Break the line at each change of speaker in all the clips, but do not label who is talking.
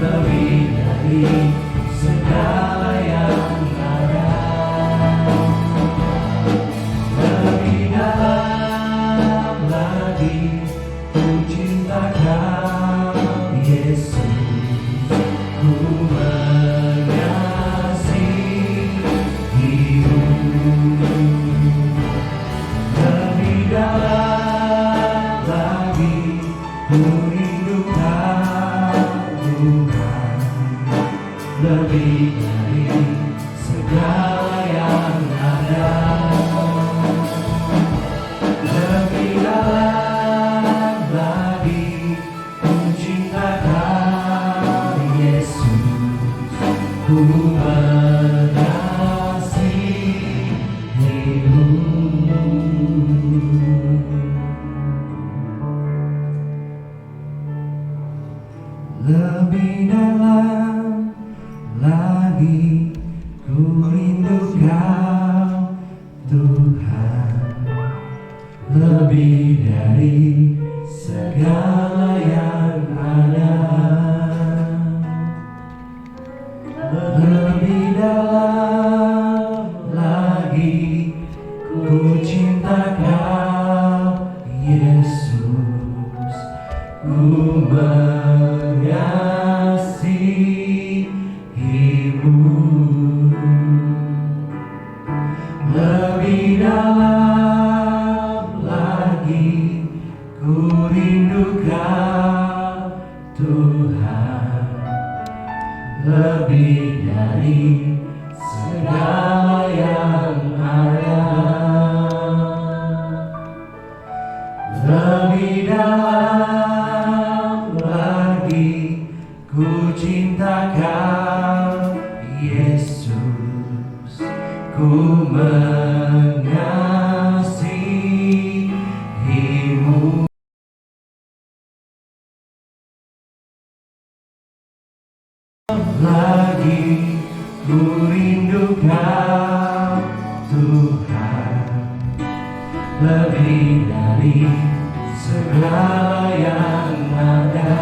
lebih dari segala yang ada, lebih dalam lagi ku cinta Kau Yesus, ku mengasihimu, lebih dalam lagi ku rindu Kau Tuhan, lebih dari segala yang ada, lebih dalam lagi ku cinta Kau Yesus, ku mengasihimu. Lebih dalam lagi ku rindu Kau Tuhan, lebih dari segala yang ada, lebih dalam lagi ku cinta Kau Yesus, ku mengasihimu, lebih dalam lagi ku rindu Kau Tuhan, lebih dari segala yang ada, lebih dalam lagi ku cinta Kau Yesus, ku mengasihimu. Lagi ku rindu Kau Tuhan, lebih dari segala yang ada,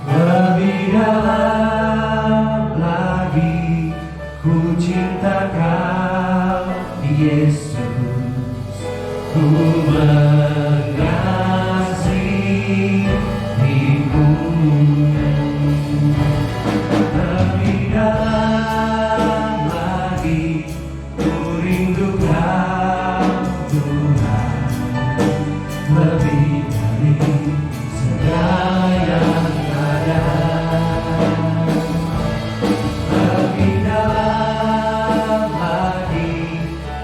lebih dalam lagi ku cinta Kau Yesus, ku mengasihimu, lebih dalam lagi ku rindu Kau Tuhan, lebih dari segala yang ada, lebih dalam lagi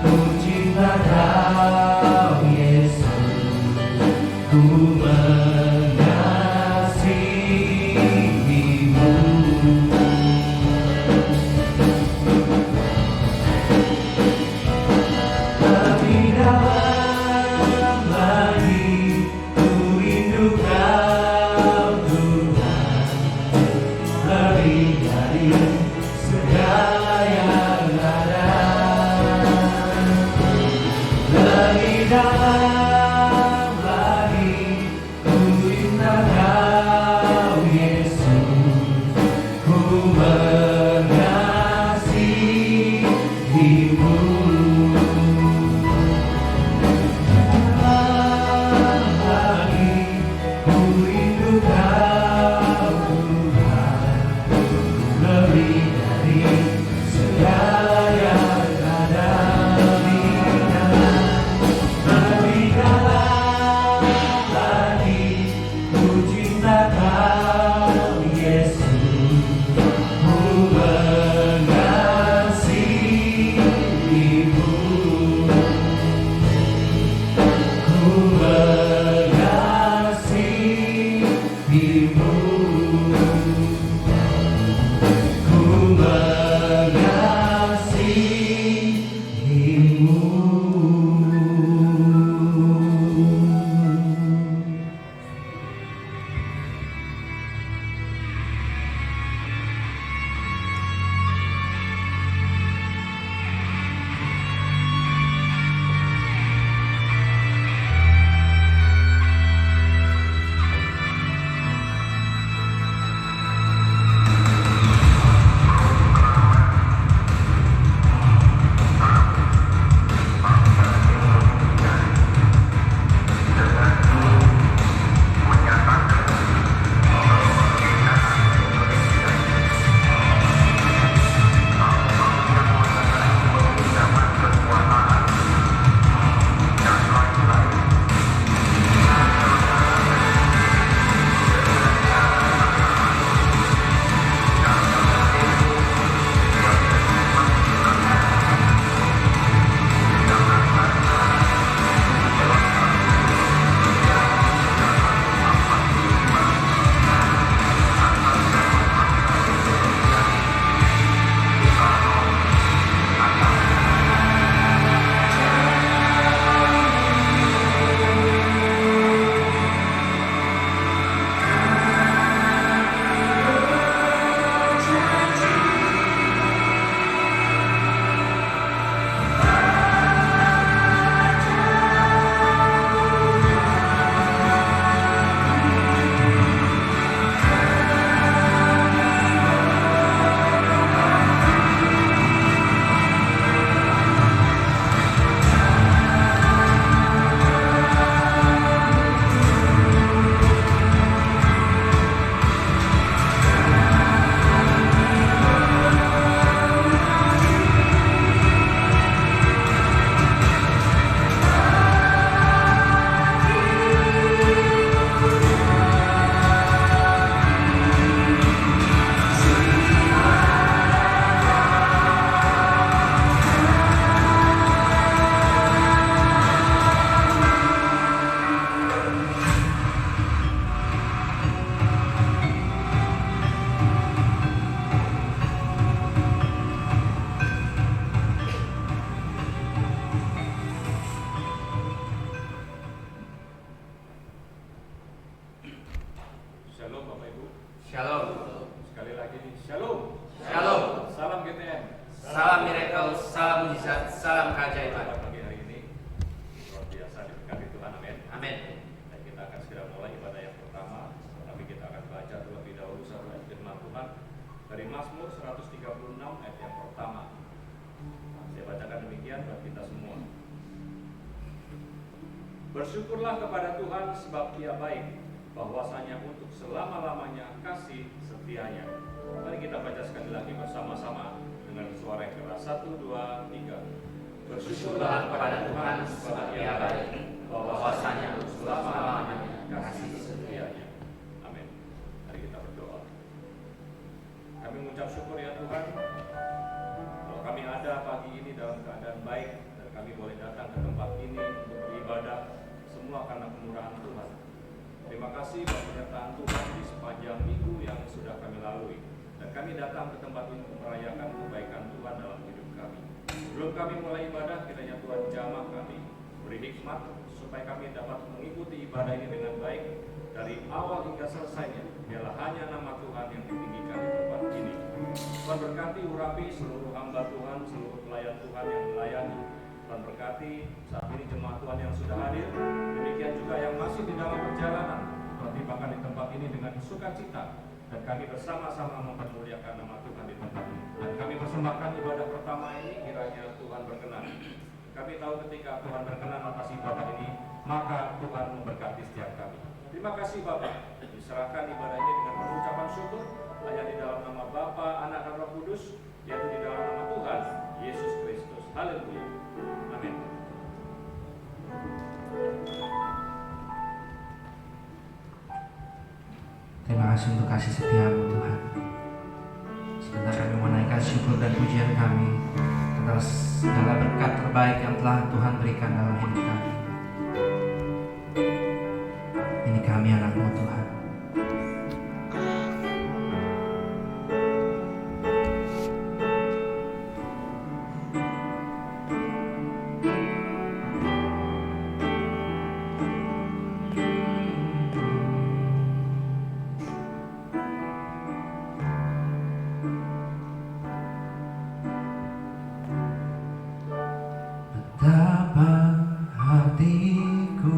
ku cinta Kau Yesus, ku mengasihimu, lebih dalam lagi ku rindu Kau Tuhan, lebih dari segala yang ada, lebih dalam lagi ku cinta Kau Yesus, ku mengasihimu, lagi ku rindu Kau Tuhan, lebih dari segala yang ada, lebih dalam lagi ku cinta Kau Yesus, ku mengasihimu, ku mengasihimu, ku mengasihimu.
Shalom Bapak Ibu.
Shalom.
Sekali lagi Shalom.
Shalom.
Salam GTM.
Salam miracle, salam mujizat, salam keajaiban.
Pada pagi hari ini luar biasa diberkati Tuhan. Amin.
Amin.
Dan kita akan segera mulai ibadah yang pertama. Tapi kita akan baca terlebih dahulu satu ayat firman Tuhan dari Mazmur 136 ayat yang pertama. Saya bacakan demikian buat kita semua. Bersyukurlah kepada Tuhan sebab Ia baik, bahwasanya untuk selama-lamanya kasih setianya. Mari kita baca sekali lagi bersama-sama dengan suara yang keras. 1, 2, 3.
Bersyukurlah kepada Tuhan sebab Ia baik, bahwasanya untuk selama-lamanya kasih setianya.
Amin. Mari kita berdoa. Kami mengucap syukur ya Tuhan, kalau kami ada pagi ini dalam keadaan baik dan kami boleh datang ke tempat ini untuk beribadah, semua karena kemurahan Tuhan. Terima kasih buat penyertaan Tuhan di sepanjang minggu yang sudah kami lalui. Dan kami datang ke tempat ini untuk merayakan kebaikan Tuhan dalam hidup kami. Sebelum kami mulai ibadah, kiranya Tuhan jamah kami, beri hikmat supaya kami dapat mengikuti ibadah ini dengan baik dari awal hingga selesainya. Biarlah hanya nama Tuhan yang ditinggikan di tempat ini. Tuhan berkati urapi seluruh hamba Tuhan, seluruh pelayan Tuhan yang melayani. Tuhan berkati saat ini jemaat Tuhan yang sudah hadir, demikian juga yang masih di dalam perjalanan. Tuhan tibakan di tempat ini dengan sukacita, dan kami bersama-sama mempermuliakan nama Tuhan di tempat ini. Dan kami persembahkan ibadah pertama ini, kiranya Tuhan berkenan. Kami tahu ketika Tuhan berkenan atas ibadah ini, maka Tuhan memberkati setiap kami. Terima kasih Bapak, diserahkan ibadah ini dengan pengucapan syukur, hanya di dalam nama Bapa, Anak, dan Roh Kudus, yaitu di dalam nama Tuhan Yesus Kristus. Haleluya. Amin.
Terima kasih untuk kasih setiamu Tuhan. Sebentar kami menaikkan syukur dan pujian kami atas segala berkat terbaik yang telah Tuhan berikan dalam hidup kami. Ini kami anak-Mu Tuhan. Betapa hatiku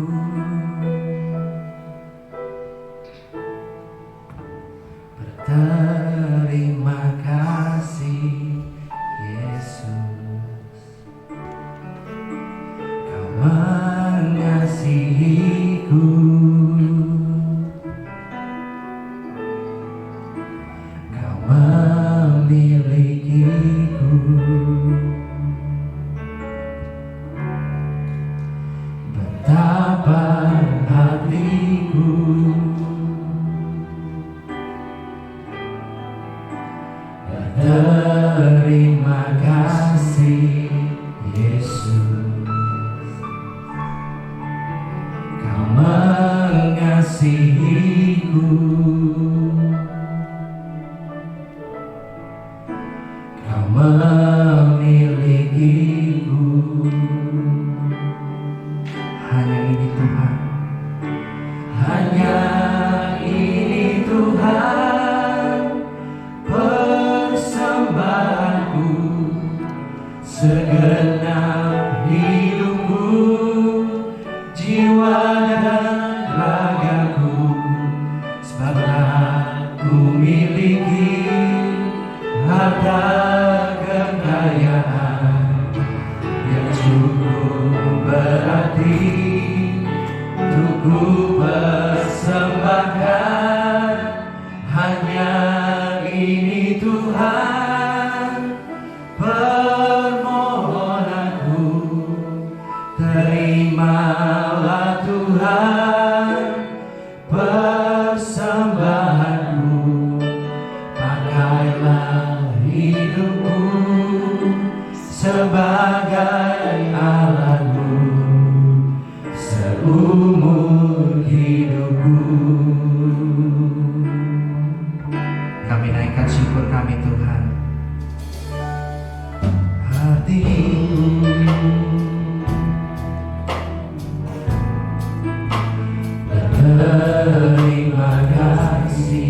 berterima kasih Yesus, Kau mengasihiku, Kau memilikiku. Betapa hatiku berterima kasih Yesus, Kau mengasihiku, Kau memilikiku. Hanya ini Tuhan, hanya ini Tuhan, persembahanku, segenap hidupku, jiwa dan ragaku, sebab aku miliki harta kekayaan yang cukup berarti untuk ku persembahkan. Hanya ini Tuhan, permohonanku, terimalah Tuhan persembahanku, pakailah hidupku sebagai alatmu seumur hidupku. Kami naikkan syukur kami Tuhan. Hatiku berterima kasih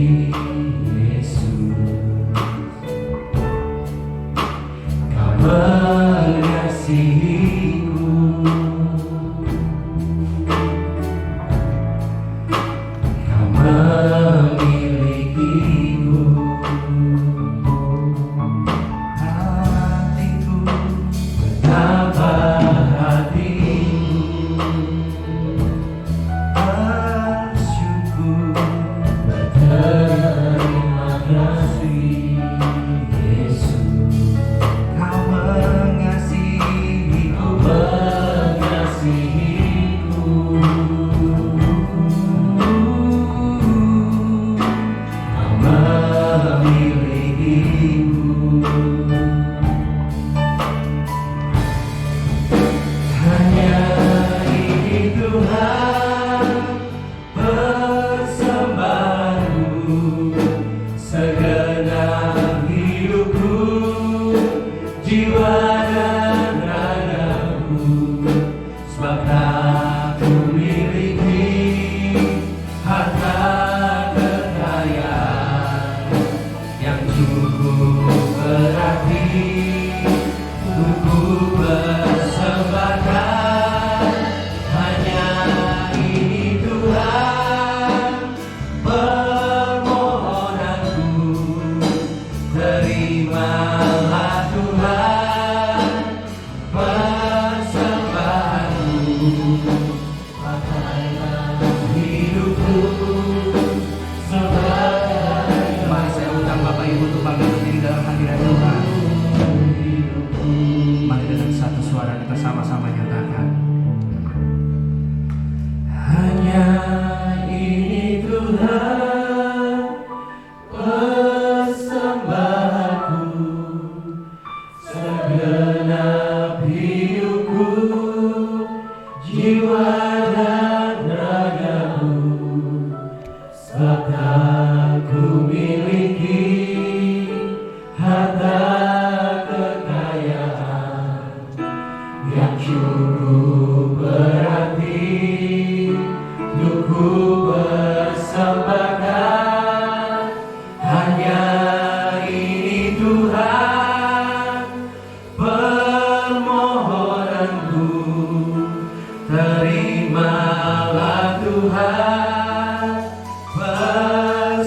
sama-sama nyatakan.
Hanya ini Tuhan persembahanku, segenap hidupku, jiwa dan ragaku, serta ku miliki harta kekayaan yang cukup berarti untuk ku persembahkan. Hanya ini Tuhan permohonanku, terimalah Tuhan persembahkanku.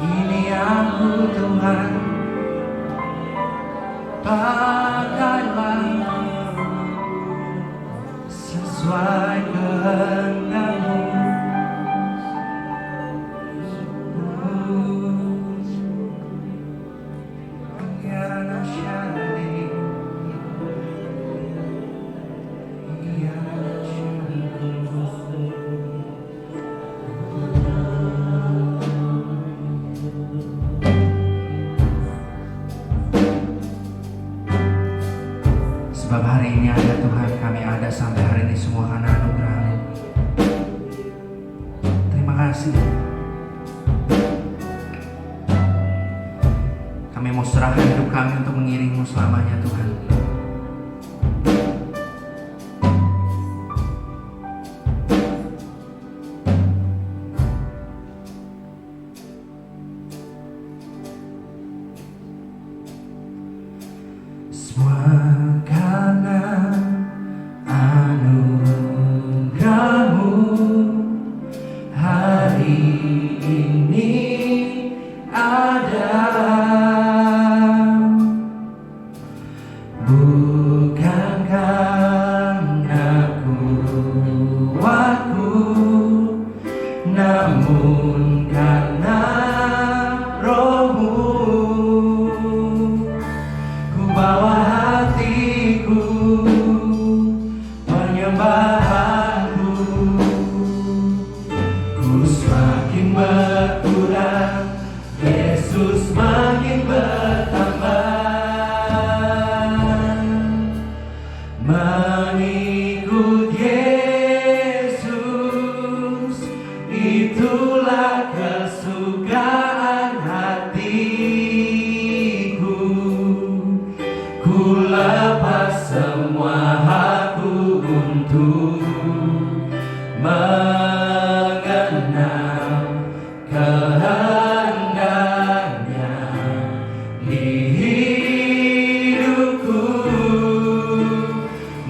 Ini aku Tuhan, pakailah sesuai kehendak-Mu. Ya nasyari, ya nasyari. Sebab hari ini ada Tuhan, kami ada sampai hari ini semua karena anugerah-Mu. Terima kasih. Kami mau serahkan hidup kami untuk mengiring-Mu selamanya Tuhan. Semua karena anugerah-Mu hari ini ada, bukan karena kuatku, namun karena Roh-Mu. Ku bawa hatiku, penyembahanku, ku semakin berkurang, Yesus makin bertambah. Mengikut Yesus, itulah kesukaan hatiku. Ku lepas semua hakku untuk mengenal kehendaknya di hidupku.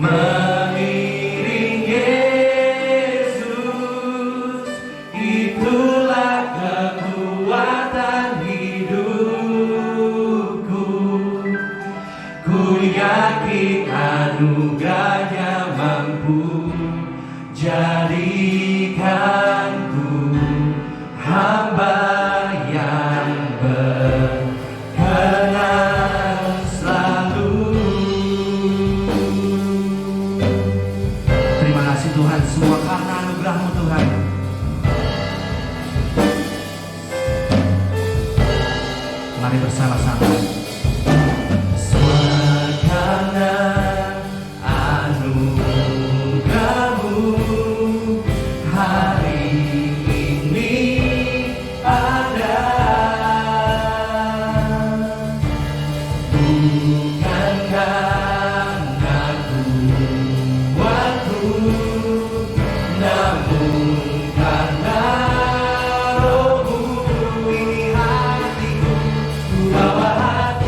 Mengiring Yesus, itulah kekuatan hidupku. Ku yakin anugerah-Nya mampu jadikanku hamba yang berkenan selalu. Terima kasih Tuhan, semua karena anugerah-Mu Tuhan. Mari bersama-sama. Semua karena anugerah-Mu hari ini ada, bukan karena kuatku, namun karena Roh-Mu. Ini hatiku, ku bawa hatiku,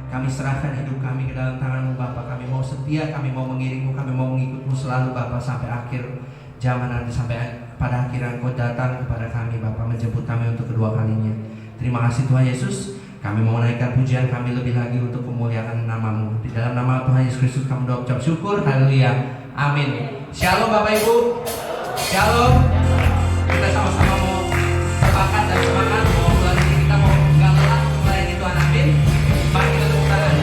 Kami serahkan hidup kami ke dalam tangan-Mu Bapa. Kami mau setia, kami mau mengiring-Mu, kami mau mengikut-Mu selalu Bapa sampai akhir zaman nanti, sampai pada akhirnya Engkau datang kepada kami Bapa, menjemput kami untuk kedua kalinya. Terima kasih Tuhan Yesus. Kami mau menaikkan pujian kami lebih lagi untuk memuliakan nama-Mu. Di dalam nama Tuhan Yesus Kristus kami doa ucap syukur. Haleluya. Amin. Shalom Bapak Ibu. Shalom. Kita sama-sama mau sepakat dan semangat mau bulan ini kita mau gak lelah untuk melayani Tuhan. Amin. Mari kita tepuk tangan.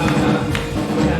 Sama-sama.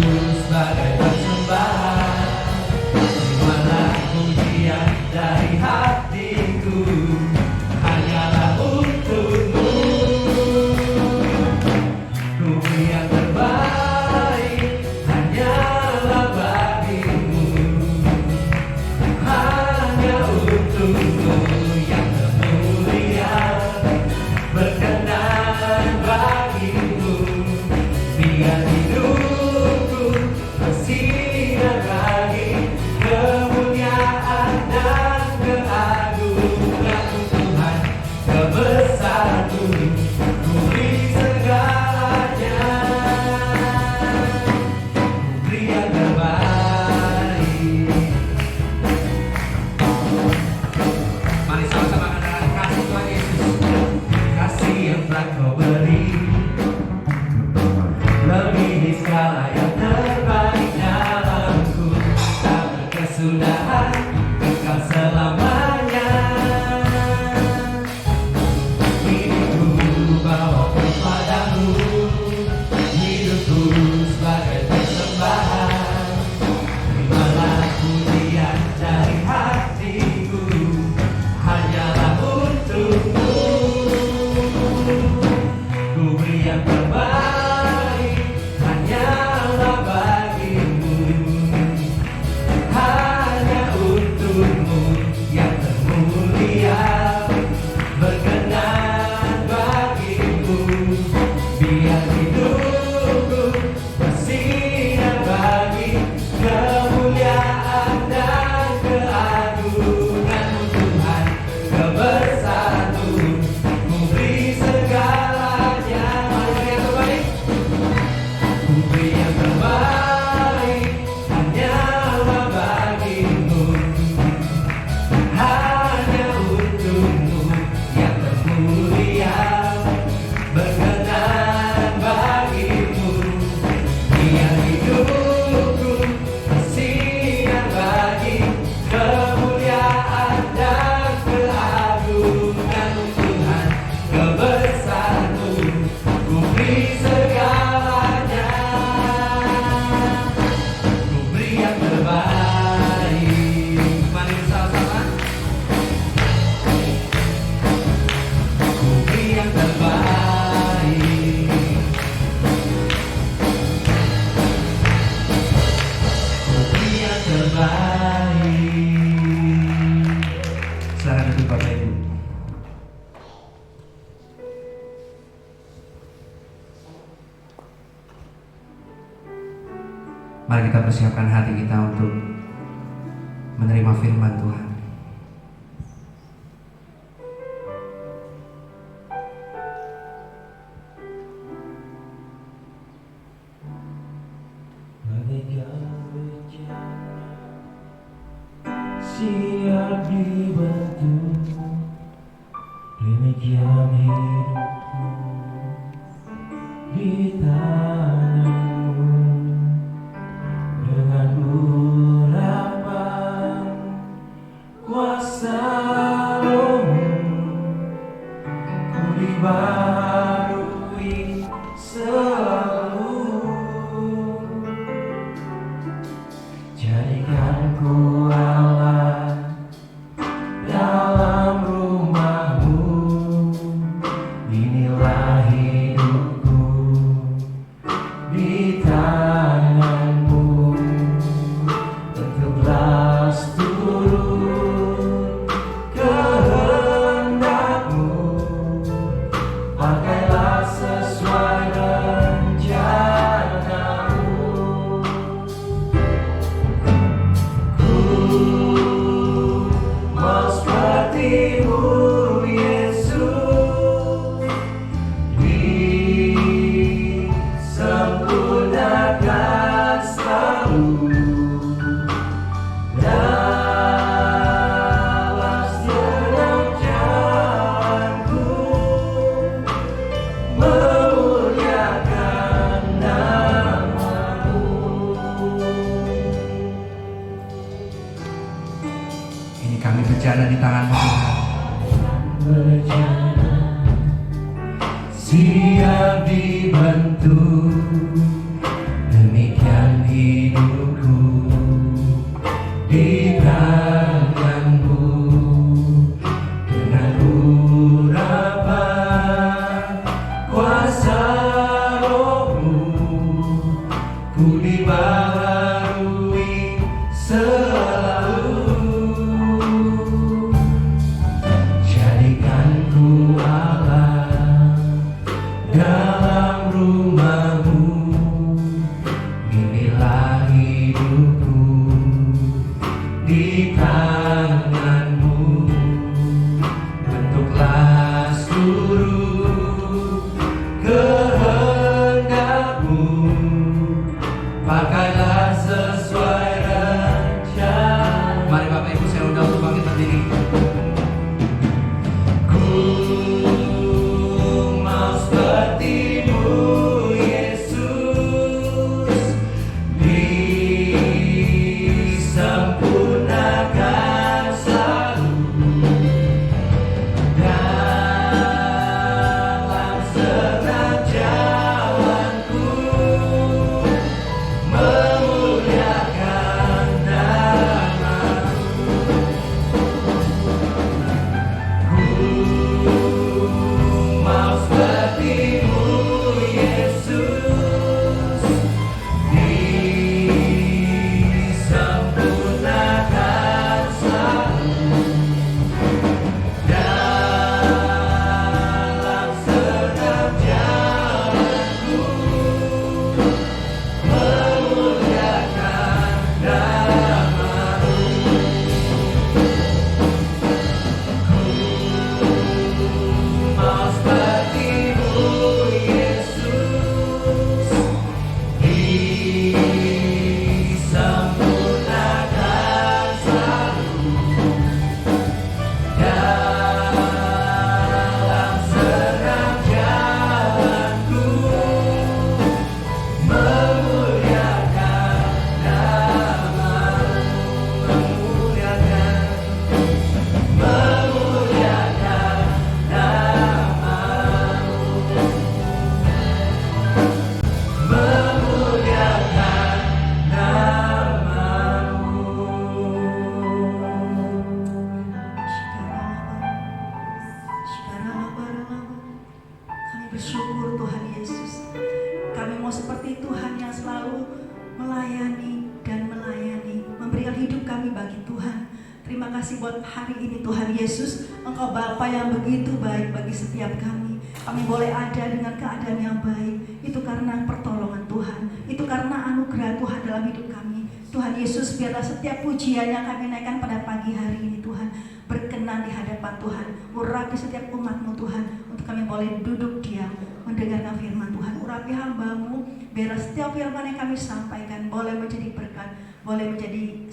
sebagai persembahan. Terimalah pujian dari hatiku, hanyalah untukmu. Ku yang terbaik hanyalah bagimu, hanya untukmu yang termulia, berkenan bagimu. Biar hidupku bersinar lagi kemuliaan dan keagungan Tuhan. Kebesaran-Mu ku beri segalanya, ku beri yang terbaik. Mari sama-sama katakan kasih Tuhan Yesus, kasih yang telah Kau beri, melebihi segala yang terbaik dalamku, tak berkesudahan, kekal selamanya. Hidupku bawa kepadamu, hidupku sebagai persembahan. Terimalah pujian dari hatiku, hanyalah untukmu. Ku beri yang terbaik, hanyalah bagimu, hanya untukmu yang termulia, berkenan bagimu. Biar hidupku bersinar bagi kemuliaan dan keagungan Tuhan. Kebesaran-Mu ku beri segalanya. Mari yang terbaik, ku beri yang terbaik, hanyalah bagimu, hanya untukmu yang termulia, berkenan bagimu. Biar hidupku bersinar bagi kemuliaan dan keagungan Tuhan. Kebesaran-Mu ku beri segalanya, ku beri yang terbaik. Mari bersama-sama, ku beri yang terbaik, ku beri yang terbaik. Silakan duduk Bapak Ibu. Mari kita persiapkan hati kita untuk menerima firman Tuhan.
Bagaikan bencana siap dibantu, demikian hidupku di tangan-Mu. Dengan urapan kuasa Roh-Mu, ku dibarui selalu. Jadikan ku Allah dalam rumah-Mu, inilah hidupku di tangan-Mu. Bentuklah turun kehendak-Mu, pakailah sesuai rencana-Mu. Ku mau seperti-Mu Yesus, disempurnakan selalu dalam setiap jalanku, memuliakan nama-Mu.
Ini kami berjalan di tangan-Mu Tuhan.
Berjalan siap dibantu, demikian baharui selalu. Jadikan ku Allah dalam rumah-Mu, inilah hidupku di tangan-Mu. Bentuklah seluruh kehendak-Mu, pakailah sesuai rencana.
Mari Bapak Ibu saya undang untuk bangkit berdiri.
Ku mau seperti-Mu, Yesus, disempurnakan selalu dalam senang jalanku, memuliakan nama-Mu. Mau seperti-Mu, Yesus, disempurnakan selalu dalam senang jalanku, memuliakan nama-Mu. Mau seperti-Mu, Yesus, disempurnakan selalu dalam senang jalanku, memuliakan nama-Mu, memuliakan nama-Mu, memuliakan
Kami bersyukur Tuhan Yesus. Kami mau seperti Tuhan yang selalu melayani dan melayani, memberikan hidup kami bagi Tuhan. Terima kasih buat hari ini Tuhan Yesus. Engkau Bapa yang begitu baik bagi setiap kami. Kami boleh ada dengan keadaan yang baik. Itu karena pertolongan Tuhan. Itu karena anugerah Tuhan dalam hidup kami. Tuhan Yesus, biarlah setiap pujian yang kami naikkan pada pagi hari ini Tuhan berkenan di hadapan Tuhan. Urapi setiap umat-Mu Tuhan, untuk kami boleh duduk diam mendengarkan firman Tuhan. Urapi hamba-Mu, biarlah setiap firman yang kami sampaikan boleh menjadi berkat, boleh menjadi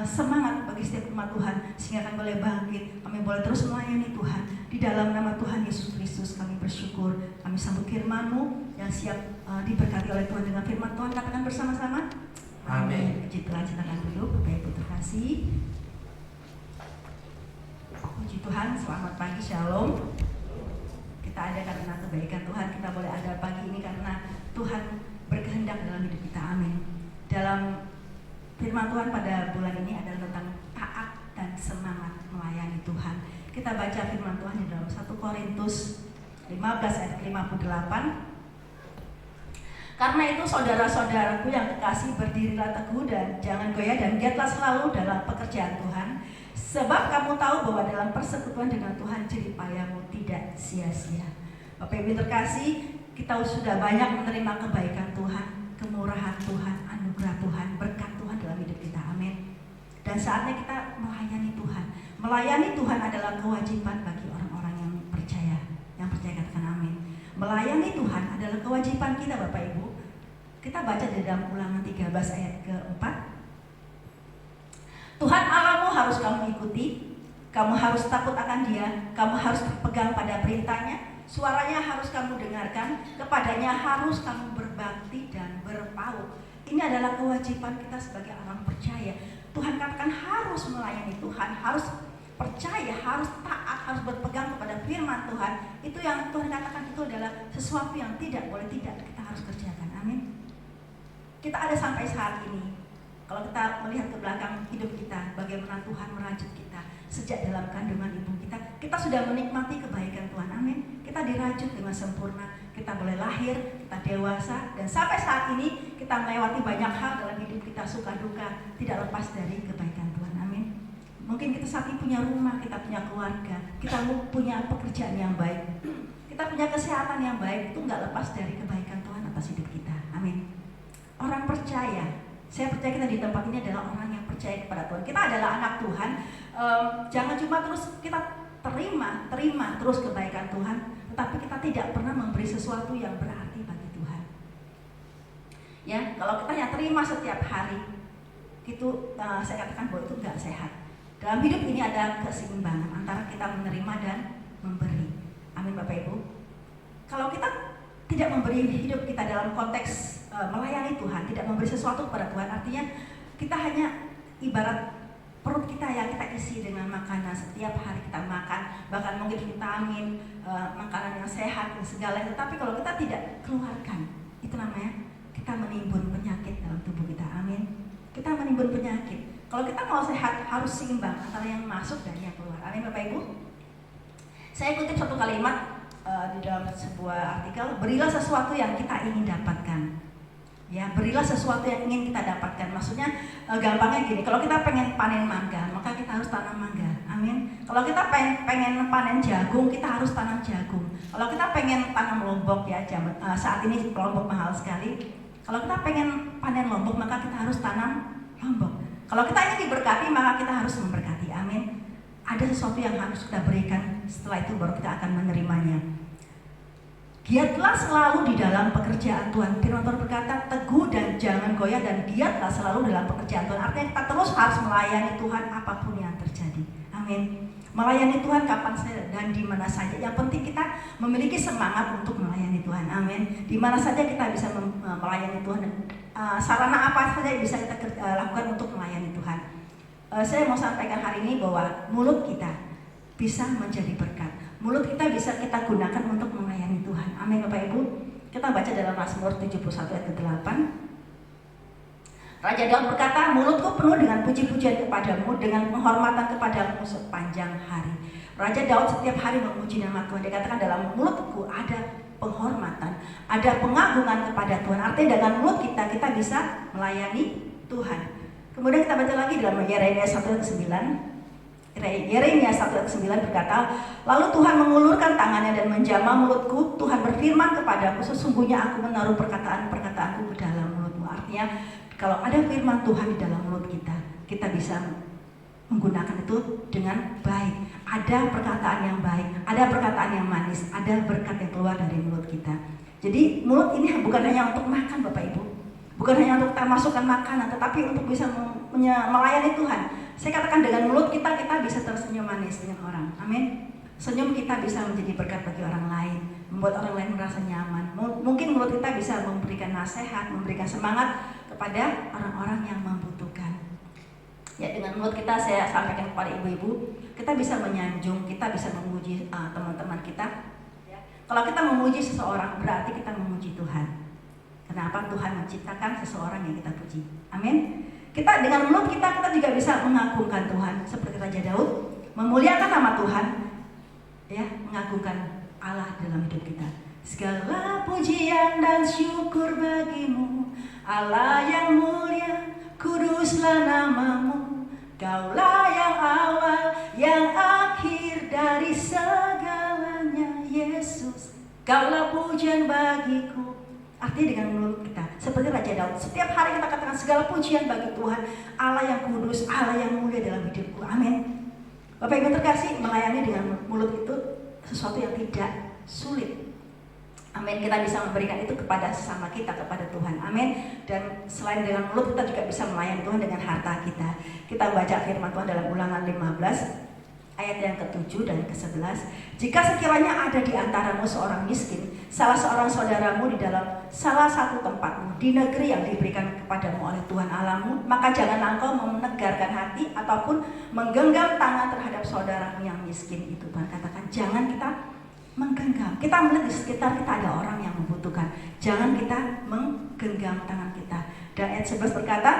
semangat bagi setiap umat Tuhan, sehingga kami boleh bangkit, kami boleh terus melayani Tuhan. Di dalam nama Tuhan Yesus Kristus kami bersyukur. Kami sambut firman-Mu yang siap diberkati oleh Tuhan dengan firman Tuhan. Katakan bersama-sama.
Amin.
Puji Tuhan, silakan dulu Bapak Ibu terkasih. Puji Tuhan, selamat pagi, shalom. Kita ada karena kebaikan Tuhan, kita boleh ada pagi ini karena Tuhan berkehendak dalam hidup kita, amin. Dalam firman Tuhan pada bulan ini adalah tentang taat dan semangat melayani Tuhan. Kita baca firman Tuhan di dalam 1 Korintus 15 ayat 58. Karena itu saudara-saudaraku yang kekasih, berdirilah teguh dan jangan goyah dan giatlah selalu dalam pekerjaan Tuhan. Sebab kamu tahu bahwa dalam persekutuan dengan Tuhan jerih payahmu tidak sia-sia. Bapak Ibu terkasih, kita sudah banyak menerima kebaikan Tuhan, kemurahan Tuhan, anugerah Tuhan, berkat Tuhan dalam hidup kita, amin. Dan saatnya kita melayani Tuhan. Melayani Tuhan adalah kewajiban bagi orang-orang yang percaya. Yang percaya katakan amin. Melayani Tuhan adalah kewajiban kita Bapak Ibu. Kita baca di dalam Ulangan 13 ayat ke-4. Tuhan Allahmu harus kamu ikuti, kamu harus takut akan Dia, kamu harus berpegang pada perintahnya, suaranya harus kamu dengarkan, kepadanya harus kamu berbakti dan berpaut. Ini adalah kewajiban kita sebagai orang percaya. Tuhan katakan harus melayani Tuhan, harus percaya, harus taat, harus berpegang kepada firman Tuhan. Itu yang Tuhan katakan, itu adalah sesuatu yang tidak boleh tidak kita harus kerjakan, amin. Kita ada sampai saat ini. Kalau kita melihat ke belakang hidup kita, bagaimana Tuhan merajut kita sejak dalam kandungan ibu kita sudah menikmati kebaikan Tuhan. Amin. Kita dirajut dengan sempurna, kita boleh lahir, kita dewasa, dan sampai saat ini kita melewati banyak hal dalam hidup kita, suka duka, tidak lepas dari kebaikan Tuhan. Amin. Mungkin kita saat ini punya rumah, kita punya keluarga, kita punya pekerjaan yang baik, kita punya kesehatan yang baik, itu nggak lepas dari kebaikan Tuhan atas hidup kita. Amin. Orang percaya, saya percaya kita di tempat ini adalah orang yang percaya kepada Tuhan. Kita adalah anak Tuhan. Jangan cuma terus kita terima terus kebaikan Tuhan, tetapi kita tidak pernah memberi sesuatu yang berarti bagi Tuhan. Ya, kalau kita hanya terima setiap hari, itu saya katakan bahwa itu nggak sehat. Dalam hidup ini ada keseimbangan antara kita menerima dan memberi. Amin Bapak Ibu. Kalau kita tidak memberi hidup kita dalam konteks melayani Tuhan, tidak memberi sesuatu kepada Tuhan, artinya kita hanya ibarat perut kita yang kita isi dengan makanan, setiap hari kita makan, bahkan mungkin vitamin, makanan yang sehat dan segala, tetapi kalau kita tidak keluarkan, itu namanya kita menimbun penyakit dalam tubuh kita. Amin. Kita menimbun penyakit. Kalau kita mau sehat harus seimbang antara yang masuk dan yang keluar. Amin Bapak Ibu. Saya kutip satu kalimat di dalam sebuah artikel, berilah sesuatu yang kita ingin dapatkan. Ya, berilah sesuatu yang ingin kita dapatkan. Maksudnya gampangnya gini, kalau kita pengen panen mangga, maka kita harus tanam mangga. Amin. Kalau kita pengen panen jagung, kita harus tanam jagung. Kalau kita pengen tanam lombok, ya saat ini lombok mahal sekali. Kalau kita pengen panen lombok, maka kita harus tanam lombok. Kalau kita ingin diberkati, maka kita harus memberkati. Amin. Ada sesuatu yang harus kita berikan, setelah itu baru kita akan menerimanya. Giatlah selalu di dalam pekerjaan Tuhan. Firman Tuhan berkata, teguh dan jangan goyah, dan giatlah selalu dalam pekerjaan Tuhan. Artinya kita terus harus melayani Tuhan apapun yang terjadi. Amin. Melayani Tuhan kapan saja dan di mana saja. Yang penting kita memiliki semangat untuk melayani Tuhan. Amin. Di mana saja kita bisa melayani Tuhan, dan sarana apa saja bisa kita lakukan untuk melayani Tuhan. Saya mau sampaikan hari ini bahwa mulut kita bisa menjadi berkat. Mulut kita bisa kita gunakan untuk melayani Tuhan. Amin Bapak Ibu. Kita baca dalam Mazmur 71 ayat ke-8. Raja Daud berkata, mulutku penuh dengan puji-pujian kepadamu, dengan penghormatan kepadamu sepanjang hari. Raja Daud setiap hari memuji nama Tuhan. Dia katakan dalam mulutku ada penghormatan, ada pengagungan kepada Tuhan. Artinya dengan mulut kita bisa melayani Tuhan. Kemudian kita baca lagi dalam Yeremia 1 ayat 9. Yeremia 1 ayat 9 berkata, lalu Tuhan mengulurkan tangannya dan menjamah mulutku. Tuhan berfirman kepadaku, sesungguhnya aku menaruh perkataan-perkataanku ke dalam mulutmu. Artinya kalau ada firman Tuhan di dalam mulut kita, kita bisa menggunakan itu dengan baik. Ada perkataan yang baik, ada perkataan yang manis, ada berkat yang keluar dari mulut kita. Jadi mulut ini bukan hanya untuk makan Bapak Ibu, bukan hanya untuk kita masukkan makanan, tetapi untuk bisa melayani Tuhan. Saya katakan dengan mulut kita bisa tersenyum manis dengan orang. Amin. Senyum kita bisa menjadi berkat bagi orang lain, membuat orang lain merasa nyaman. Mungkin mulut kita bisa memberikan nasihat, memberikan semangat kepada orang-orang yang membutuhkan. Ya, dengan mulut kita saya sampaikan kepada ibu-ibu, kita bisa menyanjung, kita bisa memuji teman-teman kita. Ya. Kalau kita memuji seseorang, berarti kita memuji Tuhan. Kenapa? Tuhan menciptakan seseorang yang kita puji. Amin. Kita dengan mulut kita juga bisa mengagungkan Tuhan seperti Raja Daud, memuliakan nama Tuhan, ya, mengagungkan Allah dalam hidup kita. Segala pujian dan syukur bagimu, Allah yang mulia, kuduslah namamu. Kaulah yang awal, yang akhir dari segalanya, Yesus. Kaulah pujian bagiku. Artinya dengan mulut kita, seperti Raja Daud, setiap hari kita katakan segala pujian bagi Tuhan, Allah yang kudus, Allah yang mulia dalam hidupku. Amin. Bapak Ibu terkasih, melayani dengan mulut itu sesuatu yang tidak sulit. Amin. Kita bisa memberikan itu kepada sesama kita, kepada Tuhan. Amin. Dan selain dengan mulut, kita juga bisa melayani Tuhan dengan harta kita. Kita baca firman Tuhan dalam Ulangan 15 ayat yang ke-7 dan ke-11. Jika sekiranya ada di antaramu seorang miskin, salah seorang saudaramu di dalam salah satu tempatmu di negeri yang diberikan kepadamu oleh Tuhan Allahmu, maka janganlah engkau menegarkan hati ataupun menggenggam tangan terhadap saudaramu yang miskin itu. Tuhan katakan jangan kita menggenggam. Kita melihat di sekitar kita ada orang yang membutuhkan, jangan kita menggenggam tangan kita. Dan ayat 11 berkata,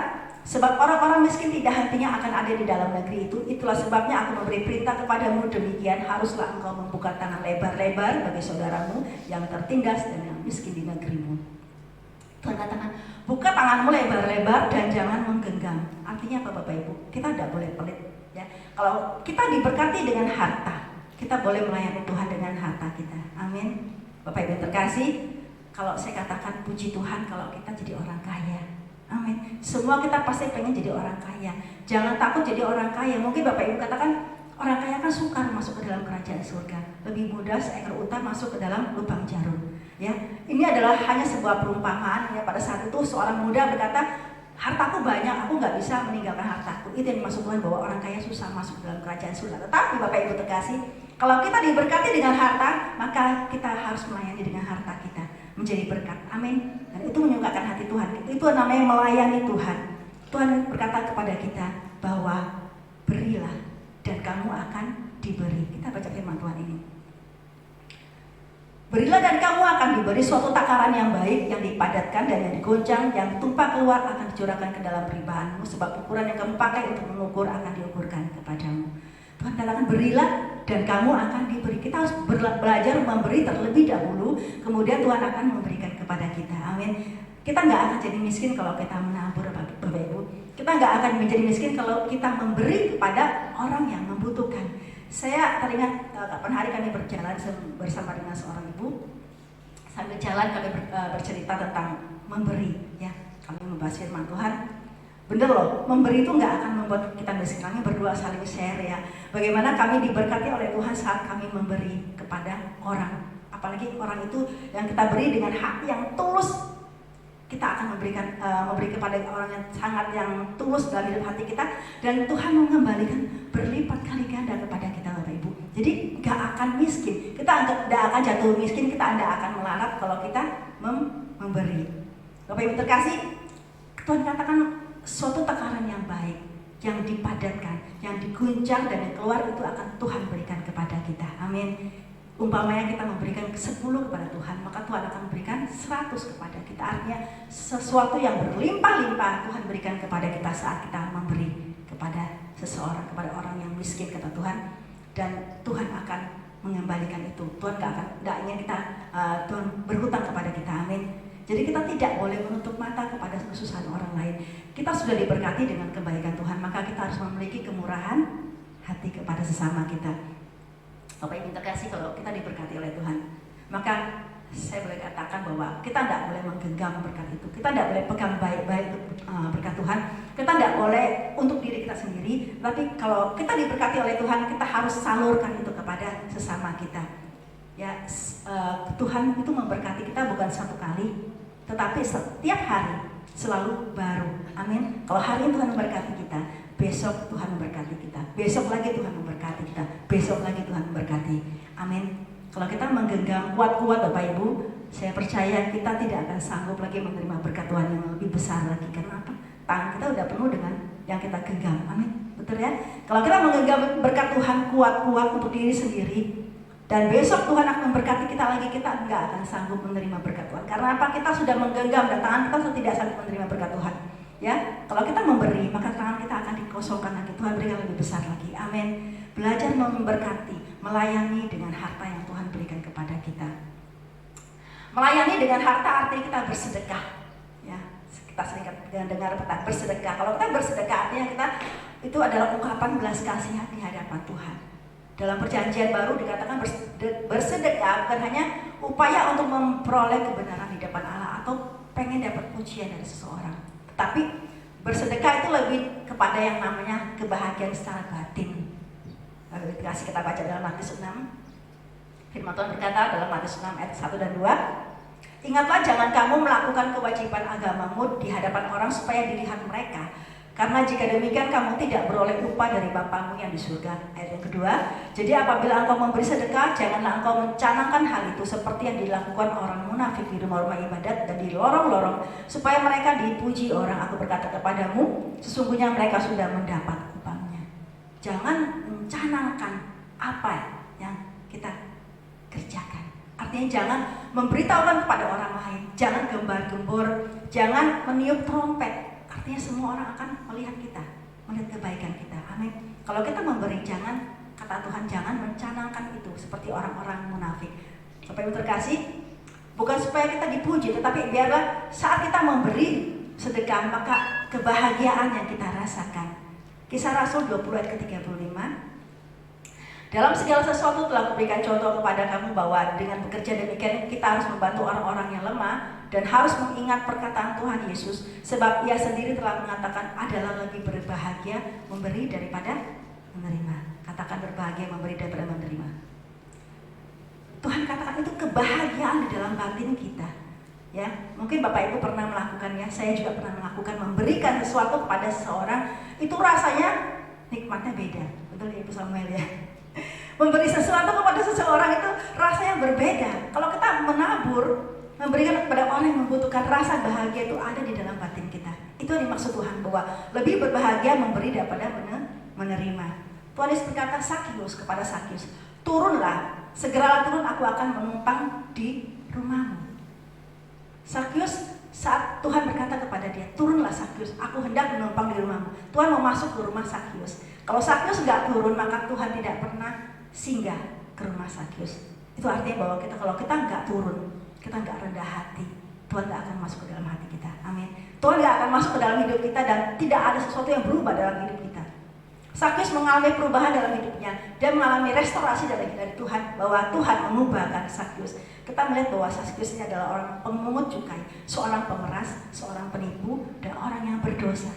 Sebab orang-orang miskin tidak hentinya akan ada di dalam negeri itu. Itulah sebabnya aku memberi perintah kepadamu demikian. Haruslah engkau membuka tangan lebar-lebar bagi saudaramu yang tertindas dan yang miskin di negerimu. Tuhan katakan, buka tanganmu lebar-lebar dan jangan menggenggam. Artinya apa Bapak Ibu? Kita tidak boleh pelit. Ya. Kalau kita diberkati dengan harta, kita boleh melayani Tuhan dengan harta kita. Amin. Bapak Ibu terkasih, kalau saya katakan puji Tuhan kalau kita jadi orang kaya. Amin. Semua kita pasti pengen jadi orang kaya. Jangan takut jadi orang kaya. Mungkin Bapak Ibu katakan orang kaya kan sukar masuk ke dalam kerajaan surga. Lebih mudah seekor unta masuk ke dalam lubang jarum. Ya, ini adalah hanya sebuah perumpamaan. Ya, pada saat itu seorang muda berkata, hartaku banyak, aku nggak bisa meninggalkan hartaku. Itu yang dimaksud Tuhan bahwa orang kaya susah masuk dalam kerajaan surga. Tetapi Bapak Ibu terkasih, kalau kita diberkati dengan harta, maka kita harus melayani dengan harta kita menjadi berkat. Amin. Dan itu menyukakan hati Tuhan. Itu namanya melayani Tuhan. Tuhan berkata kepada kita bahwa berilah dan kamu akan diberi. Kita baca firman Tuhan ini. Berilah dan kamu akan diberi suatu takaran yang baik, yang dipadatkan dan yang digoncang, yang tumpah keluar akan dicurahkan ke dalam peribahanmu. Sebab ukuran yang kamu pakai untuk mengukur akan diukurkan kepadamu. Tuhan katakan berilah dan kamu akan diberi. Kita harus belajar memberi terlebih dahulu, kemudian Tuhan akan memberikan kepada kita. Amin. Kita nggak akan jadi miskin kalau kita menabur, Bapak Ibu. Kita nggak akan menjadi miskin kalau kita memberi kepada orang yang membutuhkan. Saya teringat kapan hari kami berjalan bersama dengan seorang ibu. Sambil jalan kami bercerita tentang memberi. Ya, kami membahas firman Tuhan. Bener loh, memberi itu nggak akan membuat kita miskin. Kami berdua saling share ya. Bagaimana kami diberkati oleh Tuhan saat kami memberi kepada orang. Apalagi orang itu yang kita beri dengan hati yang tulus. Kita akan memberi kepada orang yang sangat yang tulus dalam hidup hati kita. Dan Tuhan mengembalikan berlipat kali ganda kepada kita Bapak Ibu. Jadi nggak akan miskin. Kita nggak akan jatuh miskin. Kita nggak akan melarat kalau kita memberi. Bapak Ibu terkasih, Tuhan katakan suatu takaran yang baik, yang dipadatkan, yang diguncang dan yang keluar itu akan Tuhan berikan kepada kita. Amin. Umpamanya kita memberikan 10 kepada Tuhan, maka Tuhan akan memberikan 100 kepada kita. Artinya sesuatu yang berlimpah-limpah Tuhan berikan kepada kita saat kita memberi kepada seseorang, kepada orang yang miskin kata Tuhan. Dan Tuhan akan mengembalikan itu. Tuhan nggak ingin kita Tuhan berhutang kepada kita. Amin. Jadi kita tidak boleh menutup mata kepada kesusahan orang lain. Kita sudah diberkati dengan kebaikan Tuhan, maka kita harus memiliki kemurahan hati kepada sesama kita. Bapak Ibu terkasih, kalau kita diberkati oleh Tuhan, maka saya boleh katakan bahwa kita tidak boleh menggenggam berkat itu. Kita tidak boleh pegang baik-baik berkat Tuhan. Kita tidak boleh untuk diri kita sendiri. Tapi kalau kita diberkati oleh Tuhan, kita harus salurkan itu kepada sesama kita. Ya, Tuhan itu memberkati kita bukan satu kali, tetapi setiap hari selalu baru. Amin. Kalau hari ini Tuhan memberkati kita, besok Tuhan memberkati kita, besok lagi Tuhan memberkati kita, besok lagi Tuhan memberkati. Amin. Kalau kita menggenggam kuat-kuat Bapak Ibu, saya percaya kita tidak akan sanggup lagi menerima berkat Tuhan yang lebih besar lagi. Karena apa? Tangan kita udah penuh dengan yang kita genggam. Amin. Betul ya? Kalau kita menggenggam berkat Tuhan kuat-kuat untuk diri sendiri, dan besok Tuhan akan memberkati kita lagi, kita nggak akan sanggup menerima berkat Tuhan. Karena apa? Kita sudah menggenggam dan tangan kita sudah tidak sanggup menerima berkat Tuhan. Ya, kalau kita memberi, maka tangan kita akan dikosongkan lagi. Tuhan berikan lebih besar lagi. Amin. Belajar memberkati, melayani dengan harta yang Tuhan berikan kepada kita. Melayani dengan harta artinya kita bersedekah. Ya, kita sering dengar kata bersedekah. Kalau kita bersedekah artinya kita itu adalah ungkapan belas kasihan di hadapan Tuhan. Dalam perjanjian baru dikatakan bersedekah bukan hanya upaya untuk memperoleh kebenaran di depan Allah atau pengen dapat pujian dari seseorang. Tapi bersedekah itu lebih kepada yang namanya kebahagiaan secara batin. Lalu dikasih kita baca dalam Matius 6. Firman Tuhan berkata dalam Matius 6 ayat 1 dan 2. Ingatlah jangan kamu melakukan kewajiban agamamu di hadapan orang supaya dilihat mereka. Karena jika demikian kamu tidak beroleh upah dari Bapamu yang di surga. Ayat yang kedua. Jadi apabila engkau memberi sedekah, janganlah engkau mencanangkan hal itu seperti yang dilakukan orang munafik di rumah-rumah ibadat dan di lorong-lorong, supaya mereka dipuji orang. Aku berkata kepadamu, sesungguhnya mereka sudah mendapat upahnya. Jangan mencanangkan apa yang kita kerjakan. Artinya jangan memberitahukan kepada orang lain, jangan gembar-gembor, jangan meniup trompet. artinya semua orang akan melihat kita, melihat kebaikan kita. Amin. Kalau kita memberi, jangan, kata Tuhan, jangan mencanangkan itu seperti orang-orang munafik. Bapak Ibu terkasih, bukan supaya kita dipuji, tetapi biarlah saat kita memberi sedekah, maka kebahagiaan yang kita rasakan. Kisah Rasul 20 ayat ke-35. Dalam segala sesuatu telah kuberikan contoh kepada kamu bahwa dengan bekerja demikian kita harus membantu orang-orang yang lemah dan harus mengingat perkataan Tuhan Yesus, sebab Ia sendiri telah mengatakan adalah lebih berbahagia memberi daripada menerima. Katakan berbahagia memberi daripada menerima. Tuhan katakan itu kebahagiaan di dalam batin kita. Ya, mungkin Bapak Ibu pernah melakukannya, saya juga pernah melakukan, memberikan sesuatu kepada seseorang, itu rasanya nikmatnya beda. Betul ya Ibu Samuel ya? Memberi sesuatu kepada seseorang itu rasanya berbeda. Kalau kita menabur, memberikan kepada orang yang membutuhkan, rasa bahagia itu ada di dalam batin kita. Itu yang dimaksud Tuhan, bahwa lebih berbahagia memberi daripada menerima. Tuhan Yesus berkata Sakius kepada Sakius, turunlah, segeralah turun, aku akan menumpang di rumahmu. Sakius, saat Tuhan berkata kepada dia, turunlah Sakius, aku hendak menumpang di rumahmu. Tuhan mau masuk ke rumah Sakius. Kalau Sakius nggak turun, maka Tuhan tidak pernah singgah ke rumah Sakius. Itu artinya bahwa kalau kita nggak turun, kita nggak rendah hati, Tuhan nggak akan masuk ke dalam hati kita. Amin. Tuhan nggak akan masuk ke dalam hidup kita dan tidak ada sesuatu yang berubah dalam hidup kita. Sakius mengalami perubahan dalam hidupnya. Dia mengalami restorasi dari Tuhan, bahwa Tuhan mengubahkan Sakius. Kita melihat bahwa Sakius ini adalah orang pemungut cukai, seorang pemeras, seorang penipu, dan orang yang berdosa.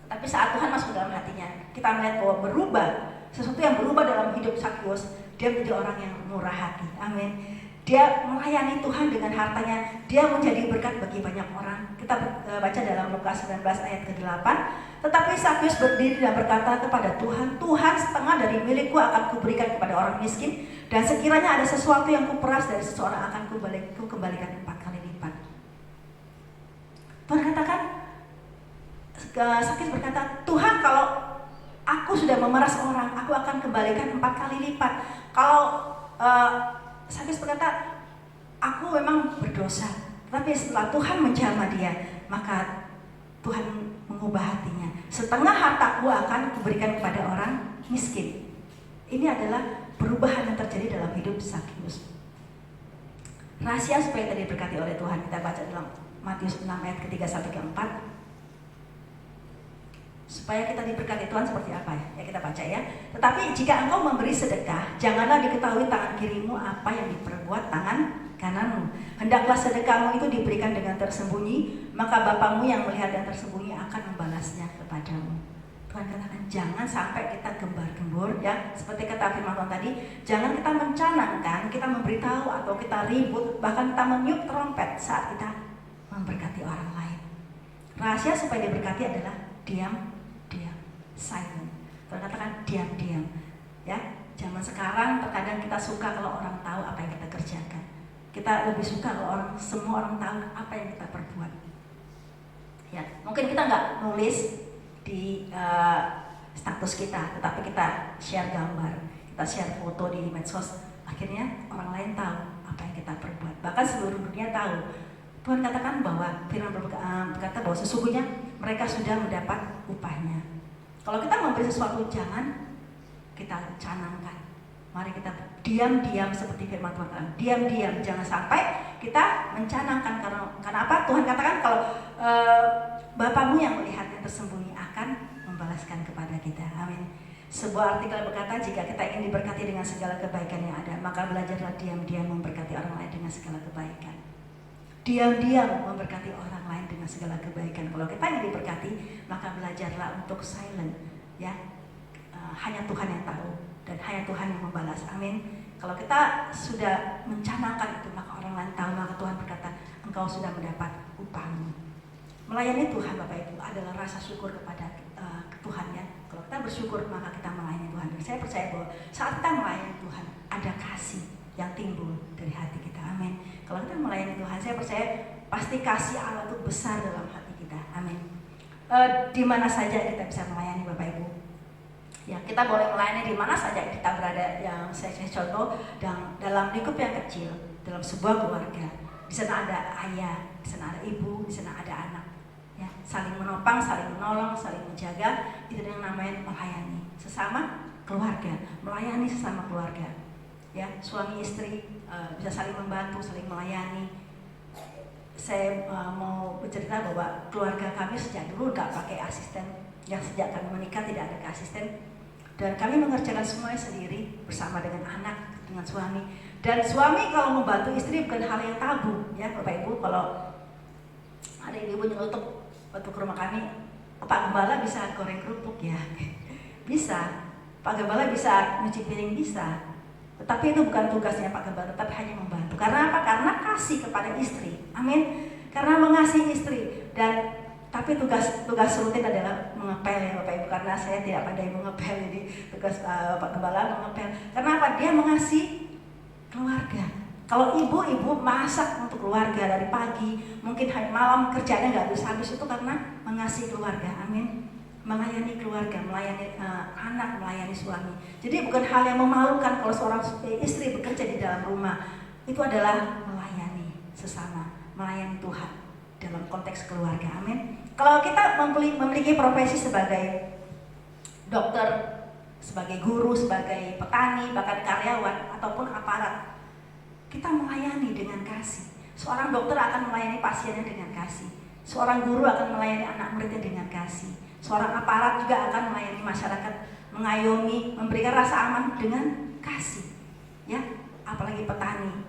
Tapi saat Tuhan masuk dalam hatinya, kita melihat bahwa berubah, sesuatu yang berubah dalam hidup Sakius. Dia menjadi orang yang murah hati. Amin. Dia melayani Tuhan dengan hartanya. Dia menjadi berkat bagi banyak orang. Kita baca dalam Lukas 19 ayat ke-8. Tetapi Sakius berdiri dan berkata kepada Tuhan, Tuhan, setengah dari milikku akan kuberikan kepada orang miskin, dan sekiranya ada sesuatu yang kuperas dari seseorang akan kukembalikan 4 kali lipat. Tuhan katakan, Sakius berkata, Tuhan, kalau aku sudah memeras orang, aku akan kembalikan 4 kali lipat. Kalau Sakius berkata, aku memang berdosa, tapi setelah Tuhan menjamah dia, maka Tuhan mengubah hatinya. Setengah hartaku akan kuberikan kepada orang miskin. Ini adalah perubahan yang terjadi dalam hidup Sakius. Rahasia supaya kita diberkati oleh Tuhan, kita baca dalam Matius 6 ayat ke-3 sampai ke-4. Supaya kita diberkati Tuhan seperti apa ya? Ya kita baca ya. Tetapi jika engkau memberi sedekah, janganlah diketahui tangan kirimu apa yang diperbuat tangan kananmu. Hendaklah sedekahmu itu diberikan dengan tersembunyi, maka Bapamu yang melihat yang tersembunyi akan membalasnya kepadamu. Tuhan katakan jangan sampai kita gembar-gembor ya, seperti kata firman Tuhan tadi, jangan kita mencanangkan, kita memberitahu atau kita ribut, bahkan kita meniup trompet saat kita memberkati orang lain. Rahasia supaya diberkati adalah diam, silent. Tuhan katakan diam-diam. Ya, zaman sekarang terkadang kita suka kalau orang tahu apa yang kita kerjakan. Kita lebih suka kalau semua orang tahu apa yang kita perbuat. Ya, mungkin kita nggak nulis di status kita, tetapi kita share gambar, kita share foto di medsos. Akhirnya orang lain tahu apa yang kita perbuat. Bahkan seluruh dunia tahu. Tuhan katakan bahwa firman berkata bahwa sesungguhnya mereka sudah mendapat upahnya. Kalau kita memberi sesuatu, jangan kita canangkan. Mari kita diam-diam seperti firman Tuhan. Diam-diam, jangan sampai kita mencanangkan. Karena apa? Tuhan katakan kalau Bapamu yang melihat yang tersembunyi akan membalaskan kepada kita. Amin. Sebuah artikel berkata, jika kita ingin diberkati dengan segala kebaikan yang ada, maka belajarlah diam-diam memberkati orang lain dengan segala kebaikan. Diam-diam memberkati orang lain dengan segala kebaikan. Kalau kita ingin diberkati, maka belajarlah untuk silent, ya. Hanya Tuhan yang tahu dan hanya Tuhan yang membalas. Amin. Kalau kita sudah mencanangkan itu, maka orang lain tahu, maka Tuhan berkata, engkau sudah mendapat upahmu. Melayani Tuhan, Bapak Ibu, adalah rasa syukur kepada Tuhan ya. Kalau kita bersyukur, maka kita melayani Tuhan. Dan saya percaya bahwa saat kita melayani Tuhan, ada kasih yang timbul dari hati kita. Amin. Kalau kita melayani Tuhan, saya percaya pasti kasih Allah itu besar dalam hati kita. Amin. Di mana saja kita bisa melayani Bapak Ibu. Ya, kita boleh melayani di mana saja kita berada. Yang saya kasih contoh dalam lingkup yang kecil, dalam sebuah keluarga. Di sana ada ayah, di sana ada ibu, di sana ada anak. Ya, saling menopang, saling menolong, saling menjaga, itu yang namanya melayani sesama keluarga, melayani sesama keluarga. Ya, suami istri bisa saling membantu, saling melayani. Saya mau bercerita bahwa keluarga kami sejak dulu nggak pakai asisten. Ya, sejak kami menikah tidak ada asisten, dan kami mengerjakan semuanya sendiri bersama dengan anak, dengan suami. Dan suami kalau membantu istri bukan hal yang tabu, ya Bapak Ibu. Kalau ada ibu nyelotok waktu ke rumah kami, Pak Gembala bisa goreng kerupuk ya, bisa. Pak Gembala bisa nyuci piring, bisa. Tetapi itu bukan tugasnya Pak Gembala, tapi hanya membantu. Karena apa? Karena kasih kepada istri. Amin. Karena mengasihi istri. Dan tapi tugas rutin adalah mengepel ya Bapak Ibu. Karena saya tidak pandai mengepel, jadi tugas Pak Gembala mengepel. Karena apa? Dia mengasihi keluarga. Kalau ibu-ibu masak untuk keluarga dari pagi, mungkin malam kerjanya nggak habis-habis, itu karena mengasihi keluarga. Amin. Melayani keluarga, melayani anak, melayani suami. Jadi bukan hal yang memalukan kalau seorang istri bekerja di dalam rumah. Itu adalah melayani sesama, melayani Tuhan dalam konteks keluarga. Amin. Kalau kita memiliki profesi sebagai dokter, sebagai guru, sebagai petani, bahkan karyawan ataupun aparat, kita melayani dengan kasih. Seorang dokter akan melayani pasiennya dengan kasih. Seorang guru akan melayani anak muridnya dengan kasih. Seorang aparat juga akan melayani masyarakat, mengayomi, memberikan rasa aman dengan kasih. Ya, apalagi petani,